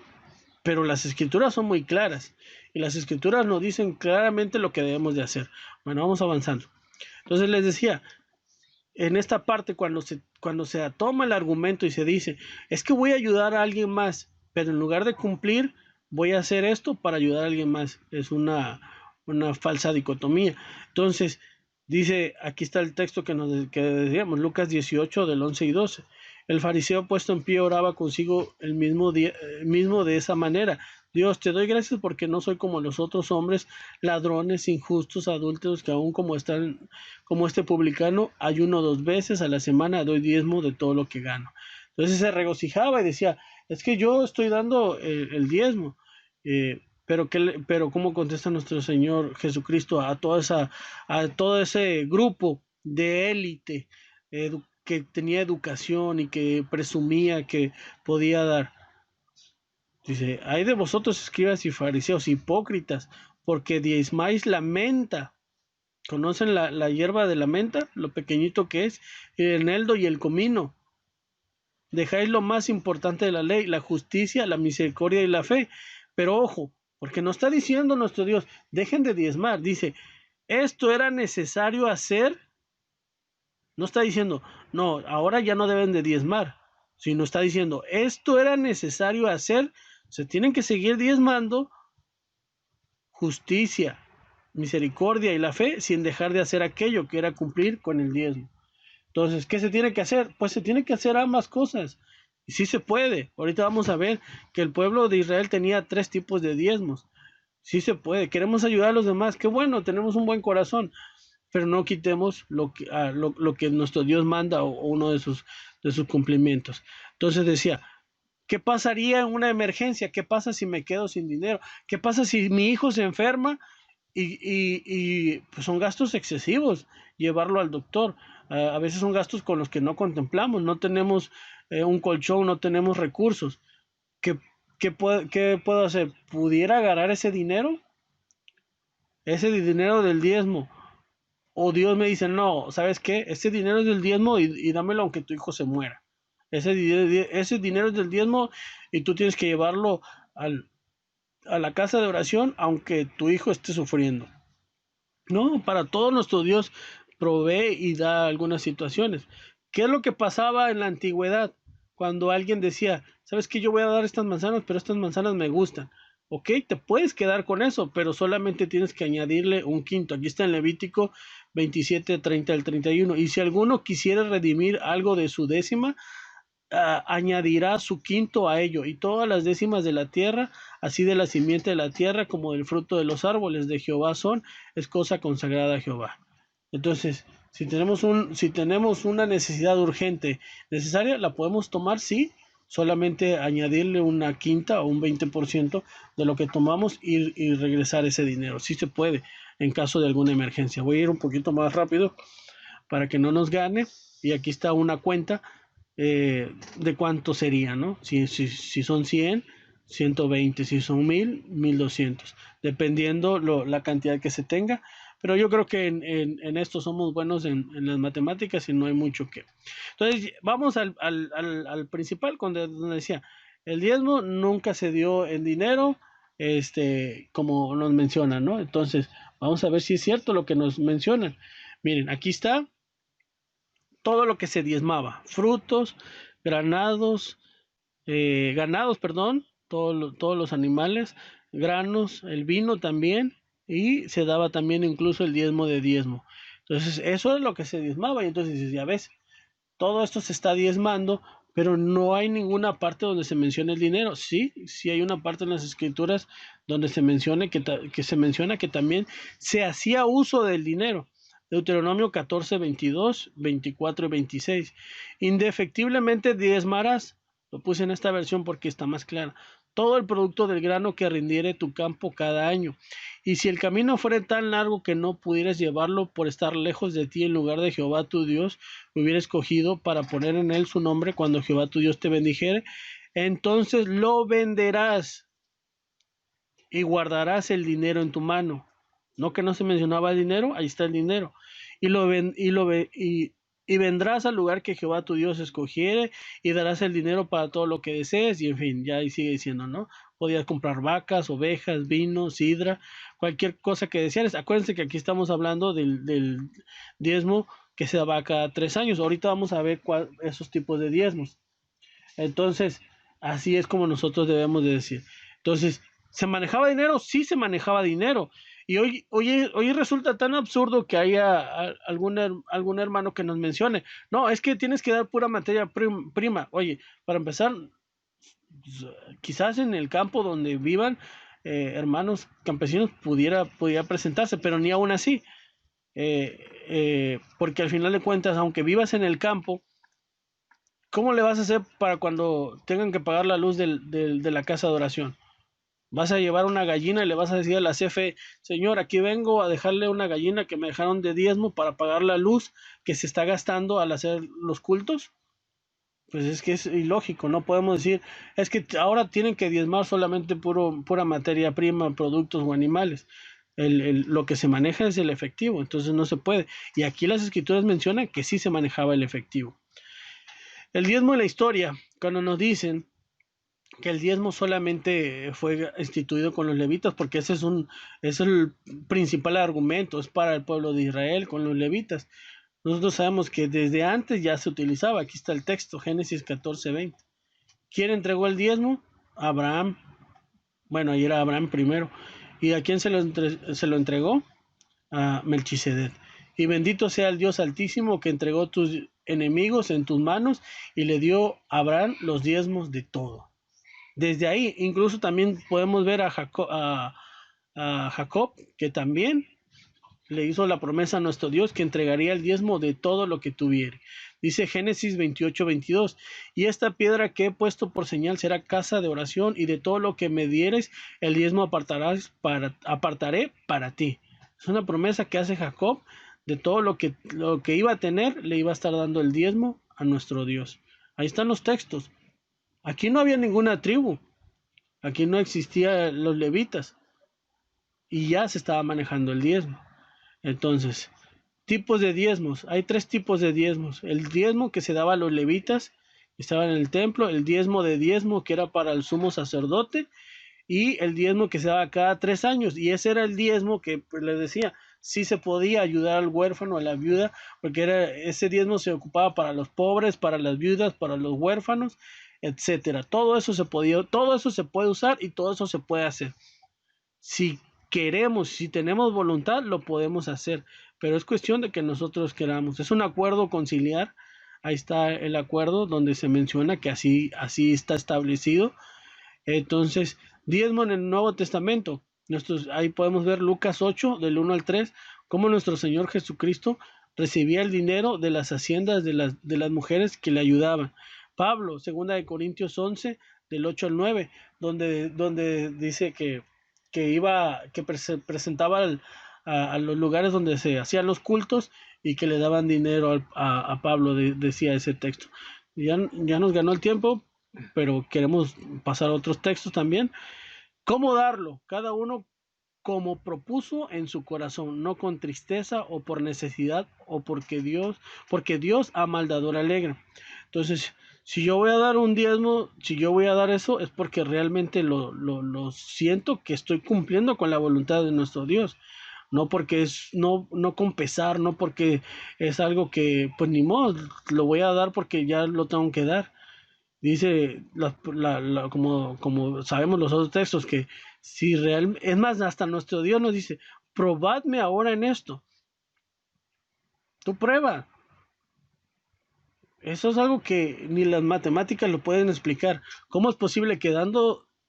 Pero las escrituras son muy claras y las escrituras nos dicen claramente lo que debemos de hacer. Bueno, vamos avanzando. Entonces les decía, en esta parte cuando se toma el argumento y se dice, es que voy a ayudar a alguien más, pero en lugar de cumplir, voy a hacer esto para ayudar a alguien más. Es una falsa dicotomía. Entonces, dice, aquí está el texto que decíamos, Lucas 18 del 11 y 12. El fariseo puesto en pie oraba consigo mismo de esa manera. Dios, te doy gracias porque no soy como los otros hombres, ladrones, injustos, adúlteros, que aún como este publicano, ayuno 2 veces a la semana, doy diezmo de todo lo que gano. Entonces se regocijaba y decía, es que yo estoy dando el diezmo. Pero ¿cómo contesta nuestro Señor Jesucristo a todo ese grupo de élite que tenía educación y que presumía que podía dar? Dice, hay de vosotros escribas y fariseos hipócritas, porque diezmáis la menta. ¿Conocen la hierba de la menta? Lo pequeñito que es, el eneldo y el comino. Dejáis lo más importante de la ley, la justicia, la misericordia y la fe. Pero ojo, porque no está diciendo nuestro Dios, dejen de diezmar. Dice, esto era necesario hacer. No está diciendo, no, ahora ya no deben de diezmar. Sino está diciendo, esto era necesario hacer. Se tienen que seguir diezmando justicia, misericordia y la fe sin dejar de hacer aquello que era cumplir con el diezmo. Entonces, ¿qué se tiene que hacer? Pues se tiene que hacer ambas cosas. Y sí se puede. Ahorita vamos a ver que el pueblo de Israel tenía 3 tipos de diezmos. Sí se puede. Queremos ayudar a los demás. Qué bueno, tenemos un buen corazón. Pero no quitemos lo que nuestro Dios manda o uno de sus cumplimientos. Entonces decía, ¿qué pasaría en una emergencia? ¿Qué pasa si me quedo sin dinero? ¿Qué pasa si mi hijo se enferma y pues son gastos excesivos llevarlo al doctor? A veces son gastos con los que no contemplamos, no tenemos un colchón, no tenemos recursos. ¿Qué, qué puedo hacer? ¿Pudiera agarrar ese dinero? Ese dinero del diezmo. O Dios me dice, no, ¿sabes qué? Ese dinero es del diezmo y dámelo aunque tu hijo se muera. Ese dinero es del diezmo y tú tienes que llevarlo a la casa de oración aunque tu hijo esté sufriendo. No, para todo nuestro Dios provee y da algunas situaciones. ¿Qué es lo que pasaba en la antigüedad? Cuando alguien decía, ¿sabes qué? Yo voy a dar estas manzanas, pero estas manzanas me gustan. Ok, te puedes quedar con eso, pero solamente tienes que añadirle un quinto. Aquí está en Levítico 27, 30 al 31. Y si alguno quisiera redimir algo de su décima, añadirá su quinto a ello, y todas las décimas de la tierra, así de la simiente de la tierra como del fruto de los árboles de Jehová son, es cosa consagrada a Jehová. Entonces, si tenemos una necesidad urgente, necesaria, la podemos tomar, sí, solamente añadirle una quinta o un 20% de lo que tomamos y regresar ese dinero. Sí se puede en caso de alguna emergencia. Voy a ir un poquito más rápido para que no nos gane. Y aquí está una cuenta de cuánto sería, ¿no? Si son 100, 120, si son 1000, 1200, dependiendo la cantidad que se tenga. Pero yo creo que en esto somos buenos en las matemáticas y no hay mucho que. Entonces, vamos al principal, donde decía, el diezmo nunca se dio en dinero, como nos mencionan, ¿no? Entonces, vamos a ver si es cierto lo que nos mencionan. Miren, aquí está todo lo que se diezmaba: frutos, granados, ganados, perdón, todos los animales, granos, el vino también, y se daba también incluso el diezmo de diezmo. Entonces, eso es lo que se diezmaba, y entonces dices, ya ves, todo esto se está diezmando, pero no hay ninguna parte donde se mencione el dinero. Sí, sí hay una parte en las escrituras donde se menciona que se menciona que también se hacía uso del dinero. Deuteronomio 14, 22, 24 y 26. Indefectiblemente diezmarás. Lo puse en esta versión porque está más clara. Todo el producto del grano que rindiere tu campo cada año. Y si el camino fuera tan largo que no pudieras llevarlo por estar lejos de ti, en lugar de Jehová tu Dios hubiera escogido para poner en él su nombre, cuando Jehová tu Dios te bendijere, entonces lo venderás y guardarás el dinero en tu mano. No, que no se mencionaba el dinero, ahí está el dinero. Y lo ven, y vendrás al lugar que Jehová tu Dios escogiere, y darás el dinero para todo lo que desees. Y en fin, ya ahí sigue diciendo, ¿no? Podías comprar vacas, ovejas, vino, sidra, cualquier cosa que deseares. Acuérdense que aquí estamos hablando del diezmo que se daba cada 3 años. Ahorita vamos a ver esos tipos de diezmos. Entonces, así es como nosotros debemos de decir. Entonces, ¿se manejaba dinero? Sí, se manejaba dinero. Y hoy resulta tan absurdo que haya algún hermano que nos mencione, no, es que tienes que dar pura materia prima. Oye, para empezar, pues, quizás en el campo donde vivan hermanos campesinos pudiera presentarse, pero ni aún así. Porque al final de cuentas, aunque vivas en el campo, ¿cómo le vas a hacer para cuando tengan que pagar la luz de la casa de oración? Vas a llevar una gallina y le vas a decir a la CFE, señor, aquí vengo a dejarle una gallina que me dejaron de diezmo para pagar la luz que se está gastando al hacer los cultos. Pues es que es ilógico, no podemos decir, es que ahora tienen que diezmar solamente pura materia prima, productos o animales. Lo que se maneja es el efectivo, entonces no se puede. Y aquí las escrituras mencionan que sí se manejaba el efectivo. El diezmo de la historia, cuando nos dicen que el diezmo solamente fue instituido con los levitas, porque es el principal argumento, es para el pueblo de Israel con los levitas. Nosotros sabemos que desde antes ya se utilizaba. Aquí está el texto, Génesis 14, 20. ¿Quién entregó el diezmo? Abraham. Bueno, ahí era Abraham primero. ¿Y a quién se lo entregó? A Melchizedek. Y bendito sea el Dios Altísimo, que entregó tus enemigos en tus manos y le dio a Abraham los diezmos de todo. Desde ahí, incluso también podemos ver a Jacob, que también le hizo la promesa a nuestro Dios que entregaría el diezmo de todo lo que tuviere. Dice Génesis 28, 22, y esta piedra que he puesto por señal será casa de oración, y de todo lo que me dieres, el diezmo apartaré para ti. Es una promesa que hace Jacob, de todo lo que iba a tener, le iba a estar dando el diezmo a nuestro Dios. Ahí están los textos. Aquí no había ninguna tribu, aquí no existían los levitas, y ya se estaba manejando el diezmo. Entonces, tipos de diezmos. Hay 3 tipos de diezmos. El diezmo que se daba a los levitas, que estaban en el templo, el diezmo de diezmo, que era para el sumo sacerdote, y el diezmo que se daba cada 3 años. Y ese era el diezmo que, pues, les decía, sí se podía ayudar al huérfano, a la viuda, porque ese diezmo se ocupaba para los pobres, para las viudas, para los huérfanos, etcétera. Todo eso se podía, todo eso se puede usar y todo eso se puede hacer. Si queremos, si tenemos voluntad, lo podemos hacer, pero es cuestión de que nosotros queramos. Es un acuerdo conciliar. Ahí está el acuerdo donde se menciona que así está establecido. Entonces, diezmo en el Nuevo Testamento. Ahí podemos ver Lucas 8, del 1 al 3, cómo nuestro Señor Jesucristo recibía el dinero de las haciendas de las mujeres que le ayudaban. Pablo, 2 Corintios 11, del 8 al 9, donde dice que presentaba a los lugares donde se hacían los cultos y que le daban dinero a Pablo, decía ese texto. Ya nos ganó el tiempo, pero queremos pasar a otros textos también. ¿Cómo darlo? Cada uno como propuso en su corazón, no con tristeza o por necesidad o porque Dios ama al dador alegre. Entonces, si yo voy a dar un diezmo, si yo voy a dar eso, es porque realmente lo siento que estoy cumpliendo con la voluntad de nuestro Dios. No porque no con pesar, no porque es algo que, pues ni modo, lo voy a dar porque ya lo tengo que dar. Dice, como sabemos los otros textos, que si realmente, es más, hasta nuestro Dios nos dice, probadme ahora en esto. Tú prueba. Eso es algo que ni las matemáticas lo pueden explicar. ¿Cómo es posible que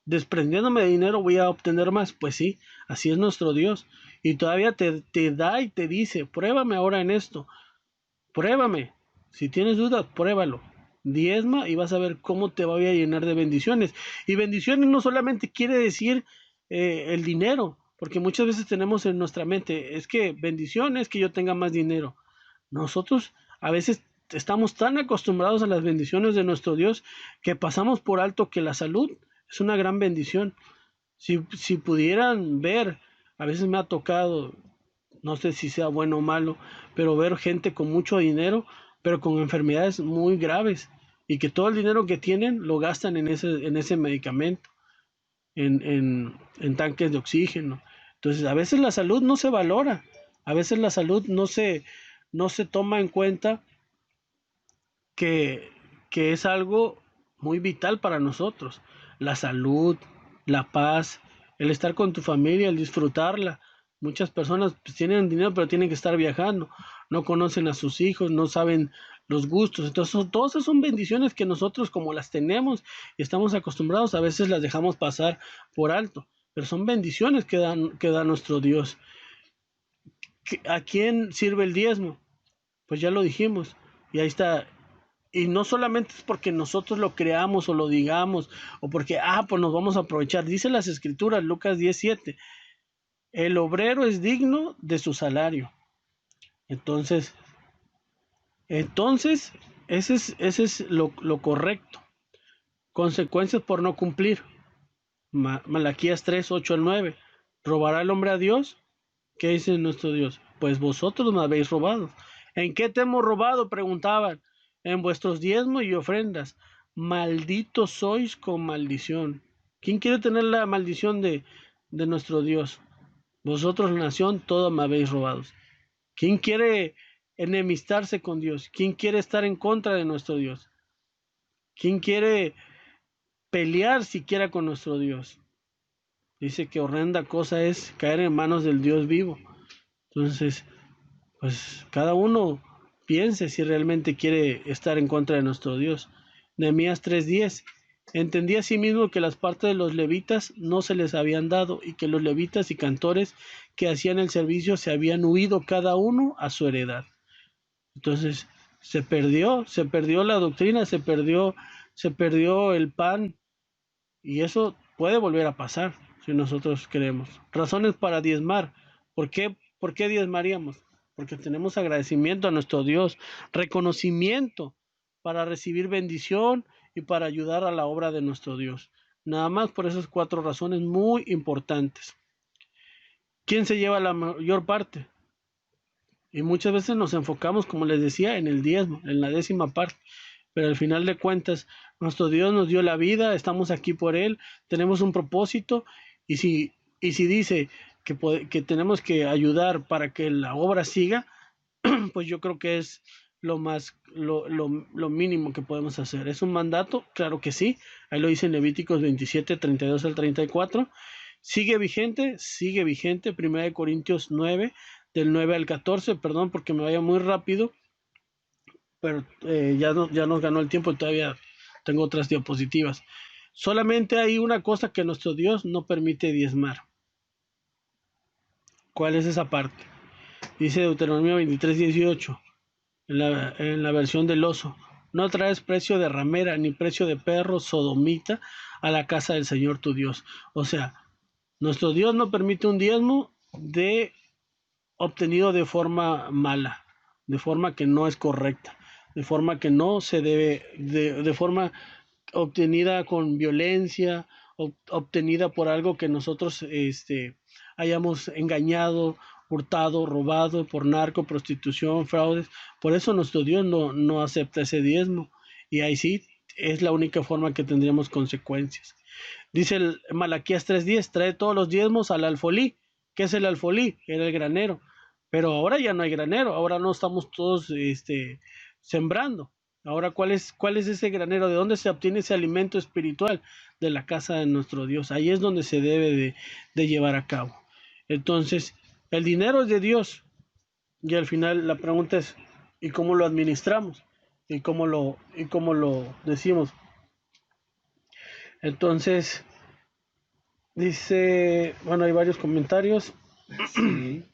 desprendiéndome de dinero voy a obtener más? Pues sí, así es nuestro Dios. Y todavía te da y te dice, pruébame ahora en esto. Pruébame. Si tienes dudas, pruébalo. Diezma y vas a ver cómo te voy a llenar de bendiciones. Y bendiciones no solamente quiere decir el dinero, porque muchas veces tenemos en nuestra mente, es que bendición es que yo tenga más dinero. Nosotros a veces estamos tan acostumbrados a las bendiciones de nuestro Dios que pasamos por alto que la salud es una gran bendición. Si pudieran ver, a veces me ha tocado, no sé si sea bueno o malo, pero ver gente con mucho dinero, pero con enfermedades muy graves y que todo el dinero que tienen lo gastan en ese medicamento, en tanques de oxígeno. Entonces, a veces la salud no se valora, a veces la salud no se toma en cuenta que, que es algo muy vital para nosotros. La salud, la paz, el estar con tu familia, el disfrutarla. Muchas personas pues, tienen dinero, pero tienen que estar viajando. No conocen a sus hijos, no saben los gustos. Entonces, todas esas son bendiciones que nosotros, como las tenemos y estamos acostumbrados, a veces las dejamos pasar por alto. Pero son bendiciones que da nuestro Dios. ¿A quién sirve el diezmo? Pues ya lo dijimos. Y ahí está. Y no solamente es porque nosotros lo creamos o lo digamos, o porque, pues nos vamos a aprovechar. Dice las escrituras, Lucas 17, el obrero es digno de su salario. Entonces ese es lo correcto. Consecuencias por no cumplir. Malaquías 3, 8 al 9. ¿Robará el hombre a Dios? ¿Qué dice nuestro Dios? Pues vosotros me habéis robado. ¿En qué te hemos robado? Preguntaban. En vuestros diezmos y ofrendas. Malditos sois con maldición. ¿Quién quiere tener la maldición de nuestro Dios? Vosotros, nación, todos me habéis robado. ¿Quién quiere enemistarse con Dios? ¿Quién quiere estar en contra de nuestro Dios? ¿Quién quiere pelear siquiera con nuestro Dios? Dice que horrenda cosa es caer en manos del Dios vivo. Entonces, pues cada uno piense si realmente quiere estar en contra de nuestro Dios. Nehemías 3:10. Entendí asimismo que las partes de los levitas no se les habían dado y que los levitas y cantores que hacían el servicio se habían huido cada uno a su heredad. Entonces se perdió la doctrina, se perdió el pan y eso puede volver a pasar si nosotros queremos. Razones para diezmar. ¿Por qué diezmaríamos? Porque tenemos agradecimiento a nuestro Dios, reconocimiento para recibir bendición y para ayudar a la obra de nuestro Dios. Nada más por esas 4 razones muy importantes. ¿Quién se lleva la mayor parte? Y muchas veces nos enfocamos, como les decía, en el diezmo, en la 10ª parte. Pero al final de cuentas, nuestro Dios nos dio la vida, estamos aquí por Él, tenemos un propósito. Y si dice, que tenemos que ayudar para que la obra siga, pues yo creo que es lo mínimo que podemos hacer. ¿Es un mandato? Claro que sí. Ahí lo dice en Levíticos 27, 32 al 34. Sigue vigente. 1 Corintios 9, del 9 al 14. Perdón porque me vaya muy rápido, pero ya nos ganó el tiempo y todavía tengo otras diapositivas. Solamente hay una cosa que nuestro Dios no permite diezmar. ¿Cuál es esa parte? Dice Deuteronomio 23, 18. En la versión del oso: no traes precio de ramera ni precio de perro sodomita a la casa del Señor tu Dios. O sea, nuestro Dios no permite un diezmo obtenido de forma mala, de forma que no es correcta, de forma que no se debe, de forma obtenida con violencia, obtenida por algo que nosotros hayamos engañado, hurtado, robado, por narco, prostitución, fraudes. Por eso nuestro Dios no acepta ese diezmo. Y ahí sí es la única forma que tendríamos consecuencias. Dice el Malaquías 3:10: trae todos los diezmos al alfolí. ¿Qué es el alfolí? Era el granero. Pero ahora ya no hay granero, ahora no estamos todos sembrando. Ahora, ¿cuál es ese granero? ¿De dónde se obtiene ese alimento espiritual? De la casa de nuestro Dios. Ahí es donde se debe de llevar a cabo. Entonces, el dinero es de Dios. Y al final la pregunta es, ¿y cómo lo administramos? ¿Y cómo lo decimos? Entonces, dice, bueno, hay varios comentarios. Sí.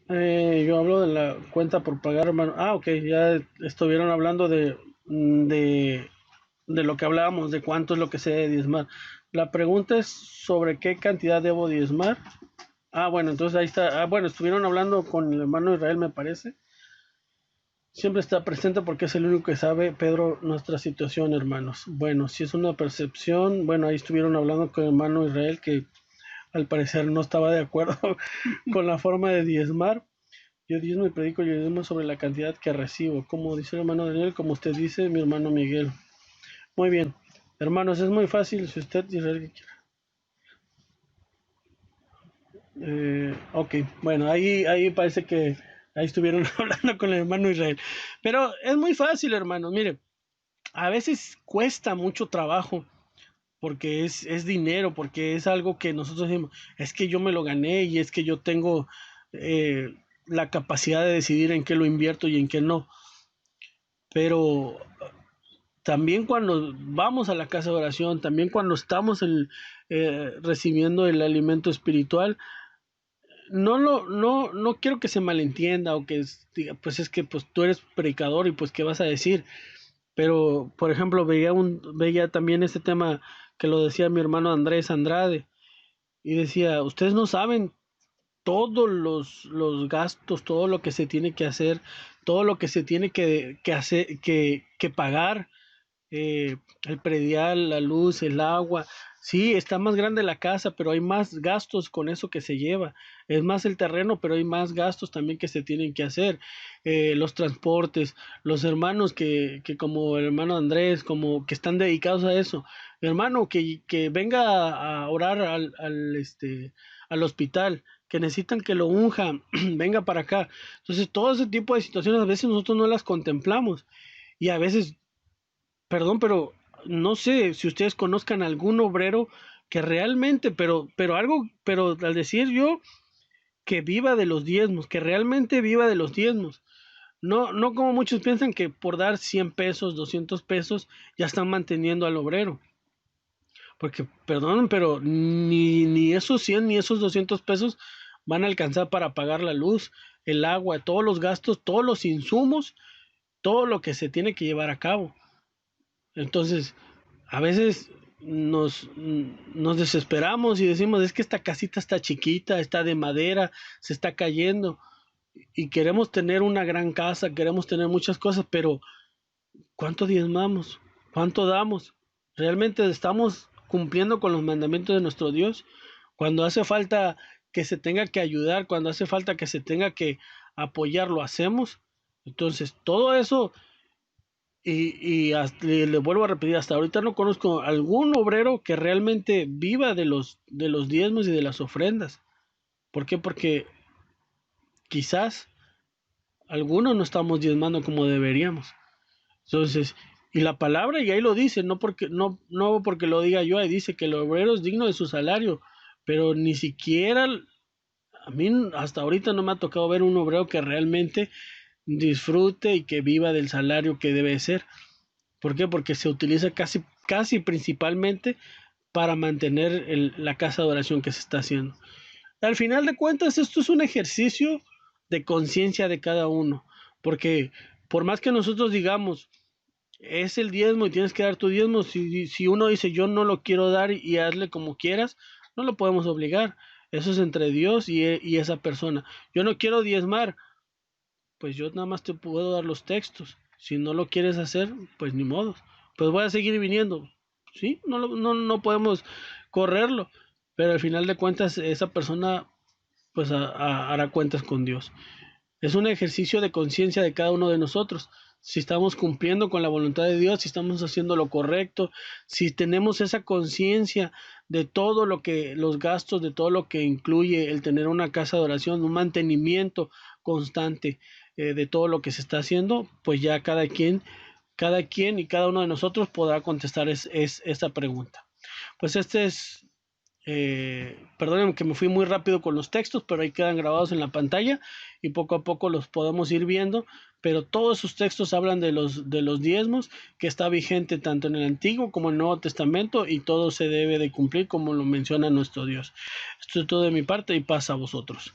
Yo hablo de la cuenta por pagar, hermano. Ok, ya estuvieron hablando de lo que hablábamos, de cuánto es lo que se debe diezmar. La pregunta es sobre qué cantidad debo diezmar. Bueno, entonces ahí está. Bueno, estuvieron hablando con el hermano Israel, me parece. Siempre está presente porque es el único que sabe, Pedro, nuestra situación, hermanos. Bueno, si es una percepción, bueno, ahí estuvieron hablando con el hermano Israel, que al parecer no estaba de acuerdo con la forma de diezmar. Yo diezmo y predico yo diezmo sobre la cantidad que recibo. Como dice el hermano Daniel, como usted dice, mi hermano Miguel. Muy bien. Hermanos, es muy fácil si usted dice lo que quiera. Ok, bueno, ahí parece que ahí estuvieron hablando con el hermano Israel. Pero es muy fácil, hermanos. Mire, a veces cuesta mucho trabajo porque es dinero, porque es algo que nosotros decimos, es que yo me lo gané y es que yo tengo la capacidad de decidir en qué lo invierto y en qué no. Pero también cuando vamos a la casa de oración, también cuando estamos recibiendo el alimento espiritual, no quiero que se malentienda o que diga, pues es que pues tú eres predicador y pues qué vas a decir. Pero, por ejemplo, veía también este tema que lo decía mi hermano Andrés Andrade, y decía, ustedes no saben todos los gastos, todo lo que se tiene que hacer, todo lo que se tiene que hacer, que pagar, el predial, la luz, el agua. Sí, está más grande la casa, pero hay más gastos con eso que se lleva. Es más el terreno, pero hay más gastos también que se tienen que hacer. Los transportes, los hermanos que como el hermano Andrés, como que están dedicados a eso. Hermano, que venga a orar al hospital, que necesitan que lo unjan, venga para acá. Entonces, todo ese tipo de situaciones a veces nosotros no las contemplamos. Y a veces, perdón, pero no sé si ustedes conozcan algún obrero que realmente, pero al decir yo que viva de los diezmos, que realmente viva de los diezmos, no como muchos piensan que por dar 100 pesos, 200 pesos, ya están manteniendo al obrero. Porque, perdón, pero ni esos 100 ni esos 200 pesos van a alcanzar para pagar la luz, el agua, todos los gastos, todos los insumos, todo lo que se tiene que llevar a cabo. Entonces, a veces nos desesperamos y decimos, es que esta casita está chiquita, está de madera, se está cayendo y queremos tener una gran casa, queremos tener muchas cosas, pero ¿cuánto diezmamos? ¿Cuánto damos? ¿Realmente estamos cumpliendo con los mandamientos de nuestro Dios? Cuando hace falta que se tenga que ayudar, cuando hace falta que se tenga que apoyar, ¿lo hacemos? Entonces, todo eso Y le vuelvo a repetir, hasta ahorita no conozco algún obrero que realmente viva de los diezmos y de las ofrendas. ¿Por qué? Porque quizás algunos no estamos diezmando como deberíamos. Entonces, y la palabra, y ahí lo dice, no porque lo diga yo, ahí dice que el obrero es digno de su salario, pero ni siquiera, a mí hasta ahorita no me ha tocado ver un obrero que realmente disfrute y que viva del salario que debe ser. ¿Por qué? Porque se utiliza casi principalmente para mantener la casa de oración que se está haciendo. Al final de cuentas, esto es un ejercicio de conciencia de cada uno, porque por más que nosotros digamos, es el diezmo y tienes que dar tu diezmo, si uno dice yo no lo quiero dar y hazle como quieras, no lo podemos obligar. Eso es entre Dios y esa persona. Yo no quiero diezmar, pues yo nada más te puedo dar los textos. Si no lo quieres hacer, pues ni modo. Pues voy a seguir viniendo. Sí, no podemos correrlo. Pero al final de cuentas, esa persona pues hará cuentas con Dios. Es un ejercicio de conciencia de cada uno de nosotros. Si estamos cumpliendo con la voluntad de Dios, si estamos haciendo lo correcto, si tenemos esa conciencia de todo lo que, los gastos, de todo lo que incluye el tener una casa de oración, un mantenimiento constante de todo lo que se está haciendo, pues ya cada quien y cada uno de nosotros podrá contestar esta pregunta. Pues este es perdonen que me fui muy rápido con los textos, pero ahí quedan grabados en la pantalla y poco a poco los podemos ir viendo. Pero todos esos textos hablan de los diezmos, que está vigente tanto en el Antiguo como en el Nuevo Testamento, y todo se debe de cumplir como lo menciona nuestro Dios. Esto es todo de mi parte y paz a vosotros.